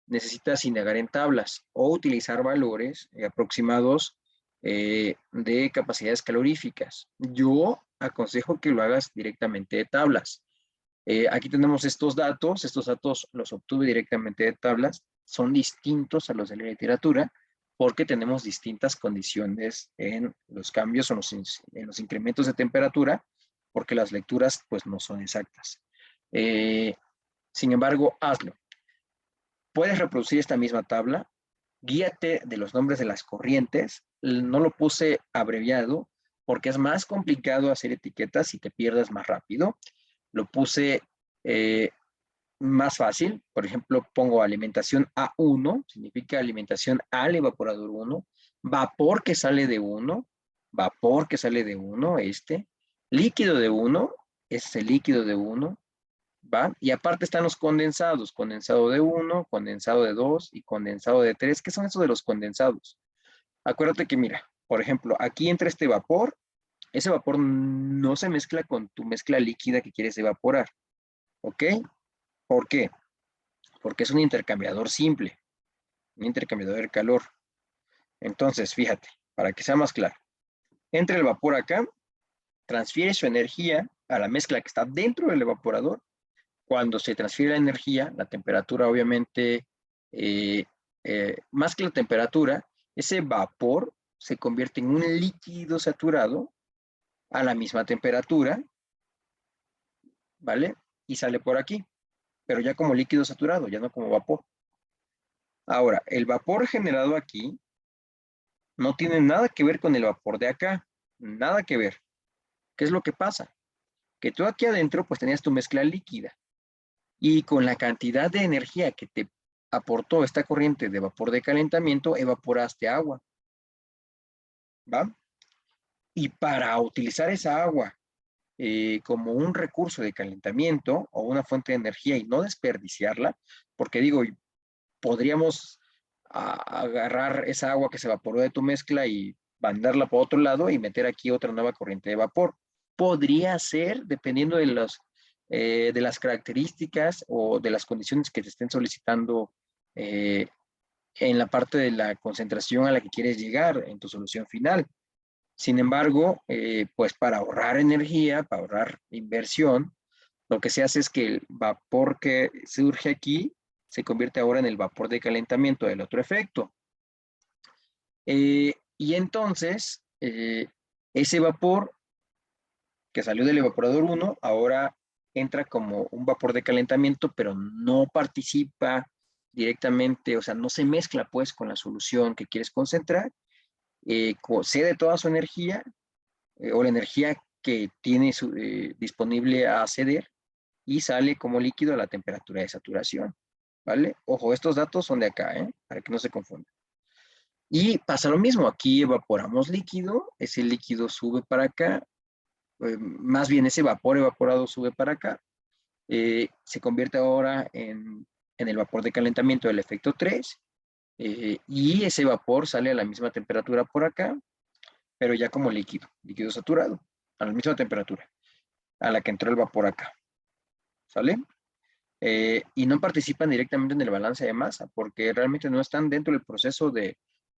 necesitas indagar en tablas o utilizar valores aproximados de capacidades caloríficas. Yo aconsejo que lo hagas directamente de tablas. Aquí tenemos estos datos los obtuve directamente de tablas, son distintos a los de la literatura porque tenemos distintas condiciones en los cambios o en los incrementos de temperatura, porque las lecturas pues no son exactas. Sin embargo, hazlo. Puedes reproducir esta misma tabla, guíate de los nombres de las corrientes, no lo puse abreviado porque es más complicado hacer etiquetas y te pierdas más rápido. Lo puse más fácil, por ejemplo, pongo alimentación A1, significa alimentación al evaporador 1, vapor que sale de 1, líquido de 1, es el líquido de 1, ¿va? Y aparte están los condensados, condensado de 1, condensado de 2 y condensado de 3. ¿Qué son esos de los condensados? Acuérdate que mira, por ejemplo, aquí entra este vapor, ese vapor no se mezcla con tu mezcla líquida que quieres evaporar, ¿ok? ¿Por qué? Porque es un intercambiador simple, un intercambiador de calor. Entonces, fíjate, para que sea más claro, entra el vapor acá, transfiere su energía a la mezcla que está dentro del evaporador. Cuando se transfiere la energía, la temperatura obviamente, más que la temperatura, ese vapor se convierte en un líquido saturado a la misma temperatura, ¿vale? Y sale por aquí, pero ya como líquido saturado, ya no como vapor. Ahora, el vapor generado aquí No tiene nada que ver con el vapor de acá, nada que ver. ¿Qué es lo que pasa? Que tú aquí adentro pues tenías tu mezcla líquida y con la cantidad de energía que te aportó esta corriente de vapor de calentamiento, evaporaste agua, ¿va? Y para utilizar esa agua como un recurso de calentamiento o una fuente de energía y no desperdiciarla, porque digo, podríamos agarrar esa agua que se evaporó de tu mezcla y mandarla por otro lado y meter aquí otra nueva corriente de vapor. Podría ser, dependiendo de las características o de las condiciones que te estén solicitando en la parte de la concentración a la que quieres llegar en tu solución final. Sin embargo, pues para ahorrar energía, para ahorrar inversión, lo que se hace es que el vapor que surge aquí se convierte ahora en el vapor de calentamiento del otro efecto. Y entonces, ese vapor que salió del evaporador 1, ahora entra como un vapor de calentamiento, pero no participa directamente, o sea, no se mezcla pues con la solución que quieres concentrar, cede toda su energía o la energía que tiene disponible a ceder y sale como líquido a la temperatura de saturación, ¿vale? Ojo, estos datos son de acá, para que no se confundan. Y pasa lo mismo, aquí evaporamos líquido, ese líquido sube para acá, más bien ese vapor evaporado sube para acá, se convierte ahora en el vapor de calentamiento del efecto 3, y ese vapor sale a la misma temperatura por acá, pero ya como líquido, líquido saturado, a la misma temperatura a la que entró el vapor acá, ¿sale? Y no participan directamente en el balance de masa, porque realmente no están dentro del proceso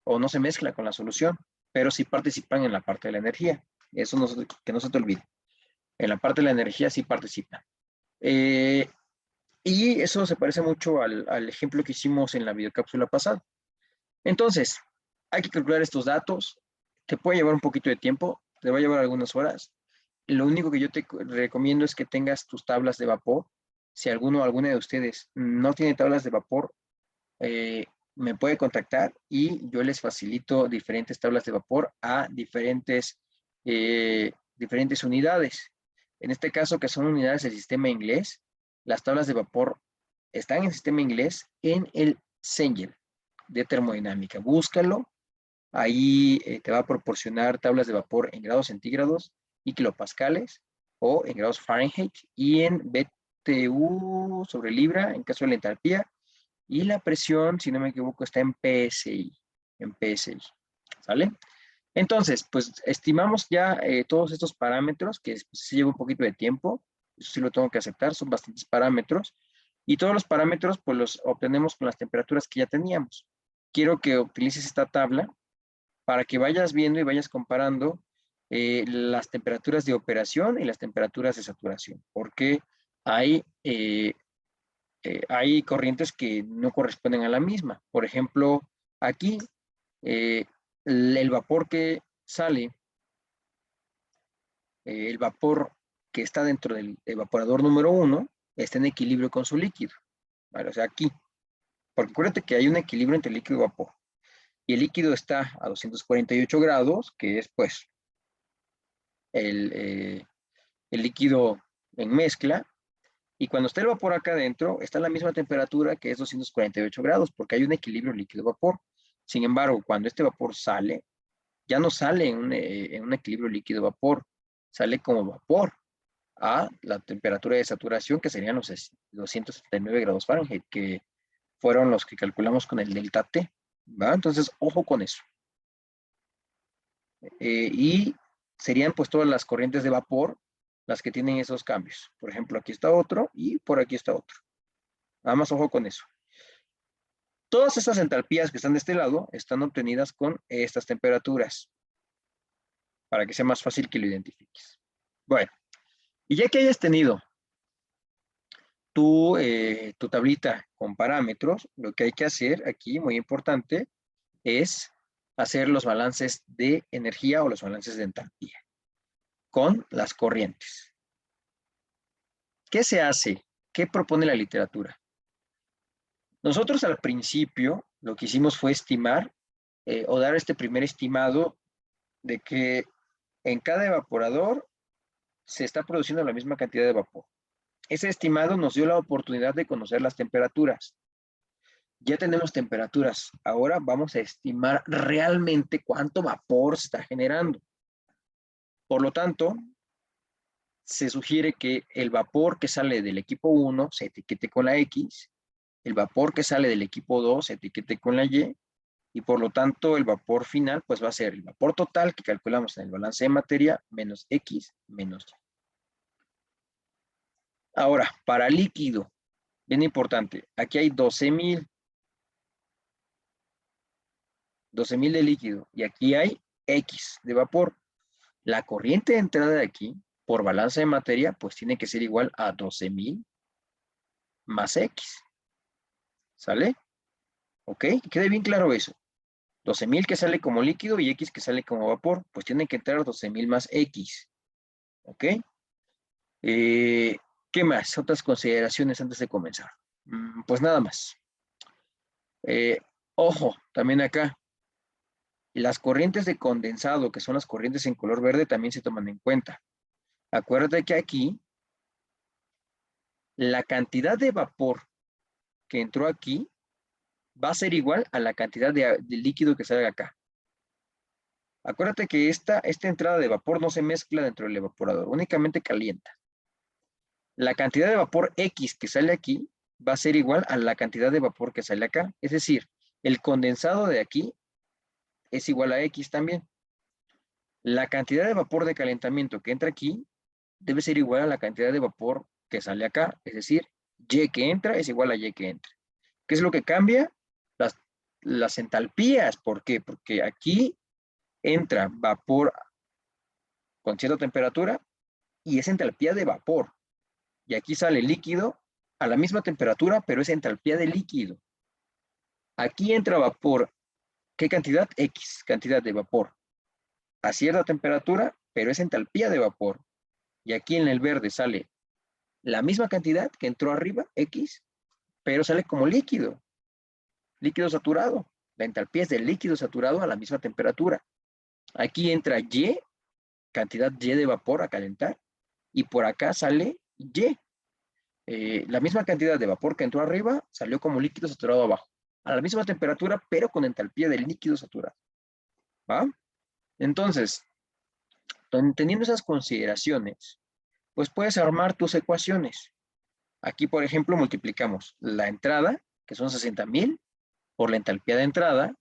o no se mezcla con la solución, pero sí participan en la parte de la energía. Eso no, que no se te olvide. En la parte de la energía sí participan. Y eso se parece mucho al ejemplo que hicimos en la videocápsula pasada. Entonces, hay que calcular estos datos. Te puede llevar un poquito de tiempo, te va a llevar algunas horas. Lo único que yo te recomiendo es que tengas tus tablas de vapor. Si alguno o alguna de ustedes no tiene tablas de vapor, me puede contactar y yo les facilito diferentes tablas de vapor a diferentes unidades. En este caso, que son unidades del sistema inglés, las tablas de vapor están en el sistema inglés en el Cengel de termodinámica. Búscalo. Ahí te va a proporcionar tablas de vapor en grados centígrados y kilopascales o en grados Fahrenheit y en BTU sobre libra en caso de la entalpía. Y la presión, si no me equivoco, está en PSI. En PSI. ¿Sale? Entonces, pues estimamos ya todos estos parámetros, que pues, sí lleva un poquito de tiempo. Eso sí lo tengo que aceptar, son bastantes parámetros. Y todos los parámetros, pues los obtenemos con las temperaturas que ya teníamos. Quiero que utilices esta tabla para que vayas viendo y vayas comparando las temperaturas de operación y las temperaturas de saturación, porque hay corrientes que no corresponden a la misma. Por ejemplo, aquí eh, el vapor que sale, el vapor que está dentro del evaporador número 1, está en equilibrio con su líquido. ¿Vale? O sea, aquí. Porque acuérdate que hay un equilibrio entre líquido y vapor. Y el líquido está a 248 grados, que es pues el líquido en mezcla, y cuando está el vapor acá adentro, está a la misma temperatura que es 248 grados, porque hay un equilibrio líquido-vapor. Sin embargo, cuando este vapor sale, ya no sale en un equilibrio líquido-vapor, sale como vapor a la temperatura de saturación, que serían los 279 grados Fahrenheit, que fueron los que calculamos con el delta T. ¿Va? Entonces, ojo con eso. Y serían pues todas las corrientes de vapor las que tienen esos cambios. Por ejemplo, aquí está otro y por aquí está otro. Nada más ojo con eso. Todas estas entalpías que están de este lado están obtenidas con estas temperaturas para que sea más fácil que lo identifiques. Bueno, y ya que hayas tenido tu tablita con parámetros, lo que hay que hacer aquí, muy importante, es hacer los balances de energía o los balances de entalpía con las corrientes. ¿Qué se hace? ¿Qué propone la literatura? Nosotros al principio lo que hicimos fue estimar o dar este primer estimado de que en cada evaporador se está produciendo la misma cantidad de vapor. Ese estimado nos dio la oportunidad de conocer las temperaturas. Ya tenemos temperaturas. Ahora vamos a estimar realmente cuánto vapor se está generando. Por lo tanto, se sugiere que el vapor que sale del equipo 1 se etiquete con la X, el vapor que sale del equipo 2 se etiquete con la Y, y por lo tanto el vapor final pues va a ser el vapor total que calculamos en el balance de materia menos X menos Y. Ahora, para líquido, bien importante, aquí hay 12,000 de líquido y aquí hay X de vapor. La corriente de entrada de aquí, por balance de materia, pues tiene que ser igual a 12,000 más X. ¿Sale? ¿Ok? Quede bien claro eso. 12,000 que sale como líquido y X que sale como vapor, pues tienen que entrar 12,000 más X. ¿Ok? ¿Qué más? Otras consideraciones antes de comenzar. Pues nada más. Ojo, también acá. Las corrientes de condensado, que son las corrientes en color verde, también se toman en cuenta. Acuérdate que aquí, la cantidad de vapor que entró aquí va a ser igual a la cantidad de líquido que salga acá. Acuérdate que esta entrada de vapor no se mezcla dentro del evaporador, únicamente calienta. La cantidad de vapor X que sale aquí va a ser igual a la cantidad de vapor que sale acá. Es decir, el condensado de aquí es igual a X también. La cantidad de vapor de calentamiento que entra aquí debe ser igual a la cantidad de vapor que sale acá. Es decir, Y que entra es igual a Y que entra. ¿Qué es lo que cambia? Las entalpías. ¿Por qué? Porque aquí entra vapor con cierta temperatura y es entalpía de vapor. Y aquí sale líquido a la misma temperatura, pero es entalpía de líquido. Aquí entra vapor, ¿qué cantidad? X, cantidad de vapor. A cierta temperatura, pero es entalpía de vapor. Y aquí en el verde sale la misma cantidad que entró arriba, X, pero sale como líquido, líquido saturado. La entalpía es del líquido saturado a la misma temperatura. Aquí entra Y, cantidad Y de vapor a calentar, y por acá sale Y. La misma cantidad de vapor que entró arriba salió como líquido saturado abajo, a la misma temperatura, pero con entalpía del líquido saturado. ¿Va? Entonces, teniendo esas consideraciones, pues puedes armar tus ecuaciones. Aquí, por ejemplo, multiplicamos la entrada, que son 60,000, por la entalpía de entrada,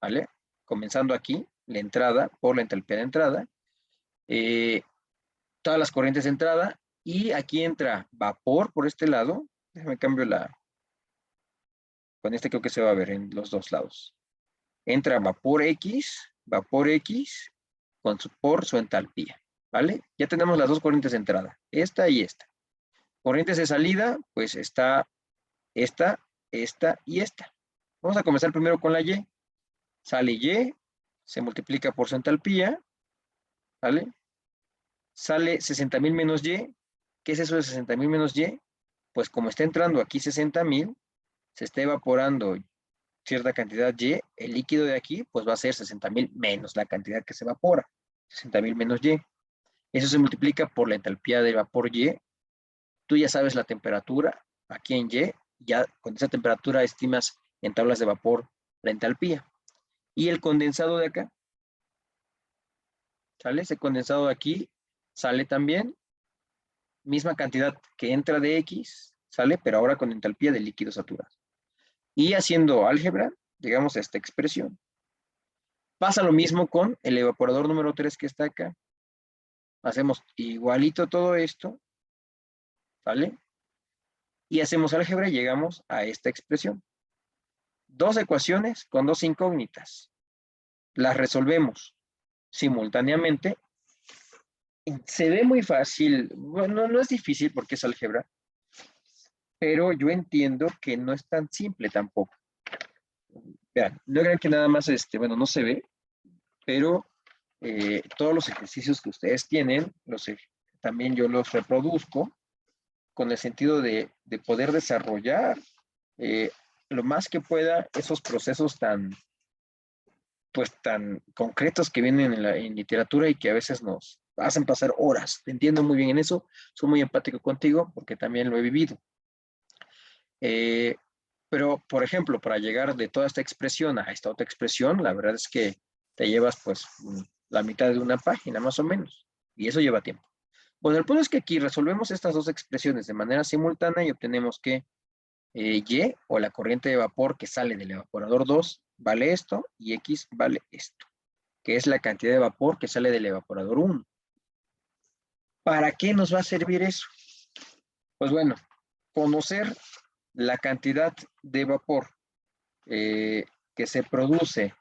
¿vale? Comenzando aquí, la entrada por la entalpía de entrada, todas las corrientes de entrada, y aquí entra vapor por este lado. Déjame cambio con este creo que se va a ver en los dos lados. Entra vapor X por su entalpía, ¿vale? Ya tenemos las dos corrientes de entrada, esta y esta. Corrientes de salida, pues está esta y esta. Vamos a comenzar primero con la Y. Sale Y, se multiplica por su entalpía, ¿vale? Sale 60,000 menos Y. ¿Qué es eso de 60,000 menos Y? Pues como está entrando aquí 60,000, se está evaporando cierta cantidad Y, el líquido de aquí, pues va a ser 60,000 menos la cantidad que se evapora. 60,000 menos Y. Eso se multiplica por la entalpía del vapor Y. Tú ya sabes la temperatura aquí en Y. Ya con esa temperatura estimas en tablas de vapor la entalpía. Y el condensado de acá, ¿sale? Ese condensado de aquí sale también, misma cantidad que entra de X, ¿sale? Pero ahora con entalpía de líquido saturado. Y haciendo álgebra, llegamos a esta expresión. Pasa lo mismo con el evaporador número 3 que está acá. Hacemos igualito todo esto, ¿vale? Y hacemos álgebra y llegamos a esta expresión. Dos ecuaciones con dos incógnitas. Las resolvemos simultáneamente. Se ve muy fácil. Bueno, no es difícil porque es álgebra, pero yo entiendo que no es tan simple tampoco. Vean, no crean que nada más, bueno, no se ve, pero todos los ejercicios que ustedes tienen, también yo los reproduzco con el sentido de poder desarrollar lo más que pueda esos procesos tan pues tan concretos que vienen en literatura y que a veces nos hacen pasar horas. Te entiendo muy bien en eso, soy muy empático contigo porque también lo he vivido. Pero, por ejemplo, para llegar de toda esta expresión a esta otra expresión, la verdad es que te llevas pues la mitad de una página más o menos, y eso lleva tiempo. Bueno, el punto es que aquí resolvemos estas dos expresiones de manera simultánea y obtenemos que Y, o la corriente de vapor que sale del evaporador 2, vale esto, y X vale esto, que es la cantidad de vapor que sale del evaporador 1. ¿Para qué nos va a servir eso? Pues bueno, conocer la cantidad de vapor que se produce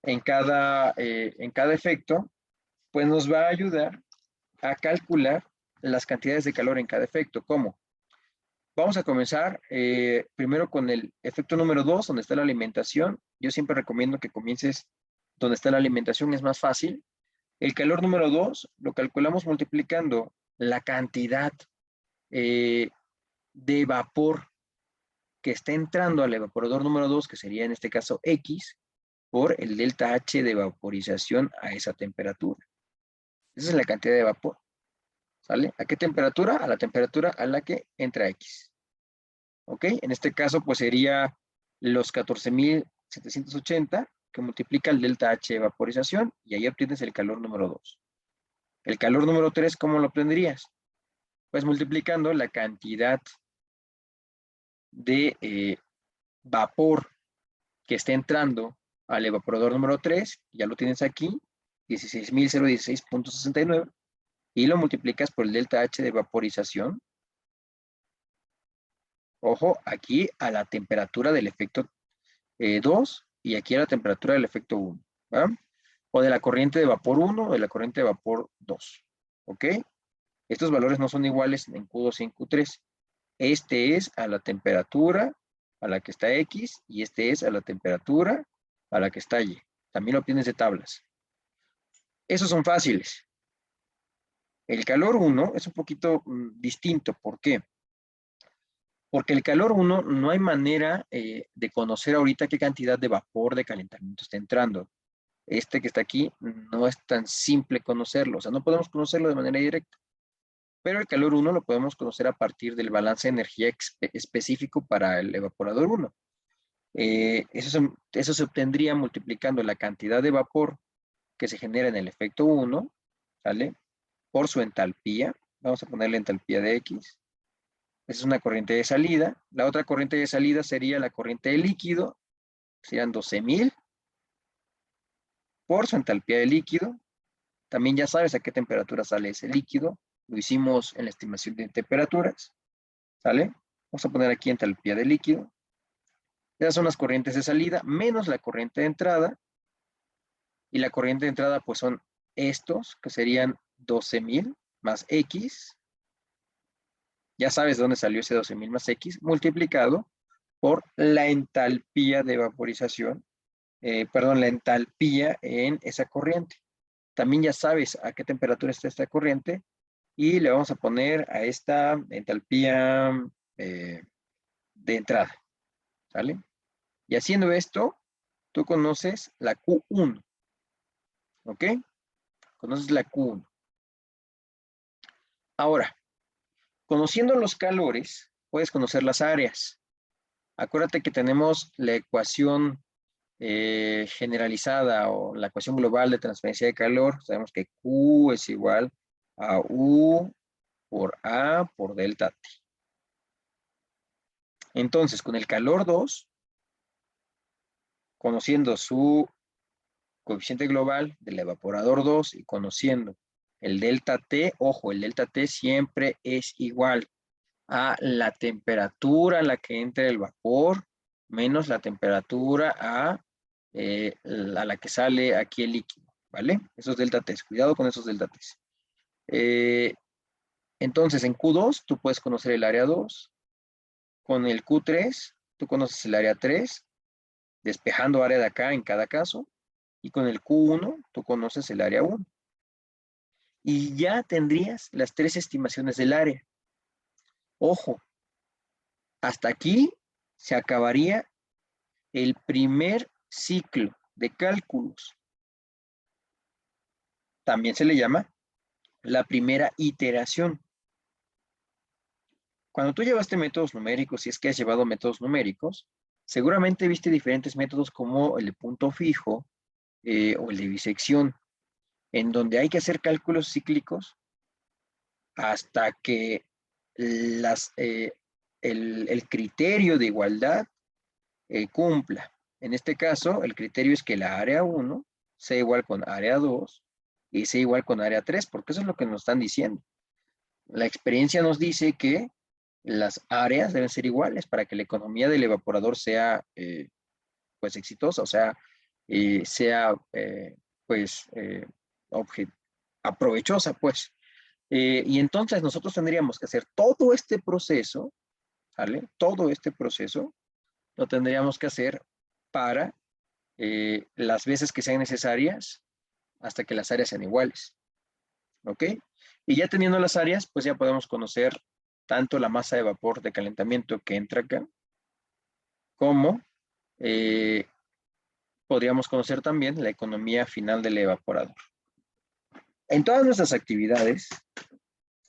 en cada efecto, pues nos va a ayudar a calcular las cantidades de calor en cada efecto. ¿Cómo? Vamos a comenzar primero con el efecto número 2, donde está la alimentación. Yo siempre recomiendo que comiences donde está la alimentación, es más fácil. El calor número 2 lo calculamos multiplicando la cantidad de vapor que está entrando al evaporador número 2, que sería en este caso X, por el delta H de vaporización a esa temperatura. Esa es la cantidad de vapor. ¿Sale? ¿A qué temperatura? A la temperatura a la que entra X. ¿Ok? En este caso, pues sería los 14.780 que multiplica el delta H de vaporización y ahí obtienes el calor número 2. El calor número 3, ¿cómo lo obtendrías? Pues multiplicando la cantidad de vapor que está entrando al evaporador número 3, ya lo tienes aquí, 16.016.69, y lo multiplicas por el delta H de vaporización. Ojo, aquí a la temperatura del efecto 2 y aquí a la temperatura del efecto 1. ¿Va? O de la corriente de vapor 1 o de la corriente de vapor 2. ¿Ok? Estos valores no son iguales en Q2 y en Q3. Este es a la temperatura a la que está X y este es a la temperatura a la que está Y. También lo obtienes de tablas. Esos son fáciles. El calor 1 es un poquito distinto. ¿Por qué? Porque el calor 1 no hay manera de conocer ahorita qué cantidad de vapor de calentamiento está entrando. Este que está aquí no es tan simple conocerlo. O sea, no podemos conocerlo de manera directa. Pero el calor 1 lo podemos conocer a partir del balance de energía específico para el evaporador 1. Eso se obtendría multiplicando la cantidad de vapor que se genera en el efecto 1, ¿sale? Por su entalpía. Vamos a ponerle entalpía de X. Esa es una corriente de salida. La otra corriente de salida sería la corriente de líquido. Serían 12.000 por su entalpía de líquido. También ya sabes a qué temperatura sale ese líquido. Lo hicimos en la estimación de temperaturas. ¿Sale? Vamos a poner aquí entalpía de líquido. Esas son las corrientes de salida menos la corriente de entrada. Y la corriente de entrada pues son estos, que serían 12.000 más X. Ya sabes de dónde salió ese 12.000 más X, multiplicado por la entalpía de vaporización, la entalpía en esa corriente. También ya sabes a qué temperatura está esta corriente y le vamos a poner a esta entalpía de entrada, ¿sale? Y haciendo esto, tú conoces la Q1, ¿ok? Conoces la Q1. Ahora, conociendo los calores, puedes conocer las áreas. Acuérdate que tenemos la ecuación generalizada o la ecuación global de transferencia de calor. Sabemos que Q es igual a U por A por delta T. Entonces, con el calor 2, conociendo su coeficiente global del evaporador 2 y conociendo el delta T, ojo, el delta T siempre es igual a la temperatura a la que entra el vapor menos la temperatura a la que sale aquí el líquido, ¿vale? Esos delta T, cuidado con esos delta T. Entonces, en Q2 tú puedes conocer el área 2, con el Q3 tú conoces el área 3, despejando área de acá en cada caso, y con el Q1 tú conoces el área 1. Y ya tendrías las tres estimaciones del área. Ojo, hasta aquí se acabaría el primer ciclo de cálculos. También se le llama la primera iteración. Cuando tú llevaste métodos numéricos, si es que has llevado métodos numéricos, seguramente viste diferentes métodos como el de punto fijo o el de bisección, en donde hay que hacer cálculos cíclicos hasta que el criterio de igualdad cumpla. En este caso, el criterio es que la área 1 sea igual con área 2 y sea igual con área 3, porque eso es lo que nos están diciendo. La experiencia nos dice que las áreas deben ser iguales para que la economía del evaporador sea pues exitosa, o sea, pues aprovechosa, pues. Y entonces nosotros tendríamos que hacer todo este proceso, ¿vale? Todo este proceso lo tendríamos que hacer para las veces que sean necesarias hasta que las áreas sean iguales, ¿ok? Y ya teniendo las áreas, pues ya podemos conocer tanto la masa de vapor de calentamiento que entra acá, como podríamos conocer también la economía final del evaporador. En todas nuestras actividades,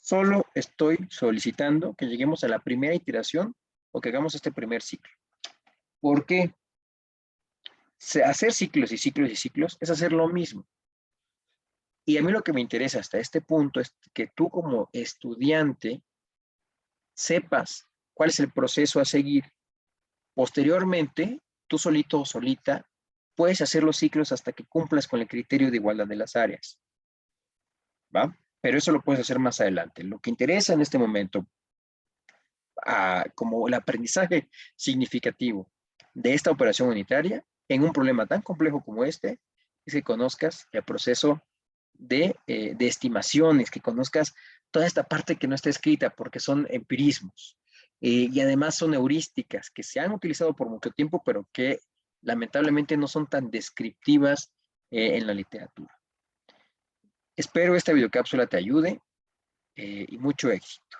solo estoy solicitando que lleguemos a la primera iteración o que hagamos este primer ciclo. ¿Por qué? Hacer ciclos y ciclos y ciclos es hacer lo mismo. Y a mí lo que me interesa hasta este punto es que tú como estudiante sepas cuál es el proceso a seguir. Posteriormente, tú solito o solita puedes hacer los ciclos hasta que cumplas con el criterio de igualdad de las áreas, ¿va? Pero eso lo puedes hacer más adelante. Lo que interesa en este momento, como el aprendizaje significativo de esta operación unitaria, en un problema tan complejo como este, es que conozcas el proceso de estimaciones, que conozcas toda esta parte que no está escrita porque son empirismos y además son heurísticas que se han utilizado por mucho tiempo, pero que lamentablemente no son tan descriptivas en la literatura. Espero esta videocápsula te ayude y mucho éxito.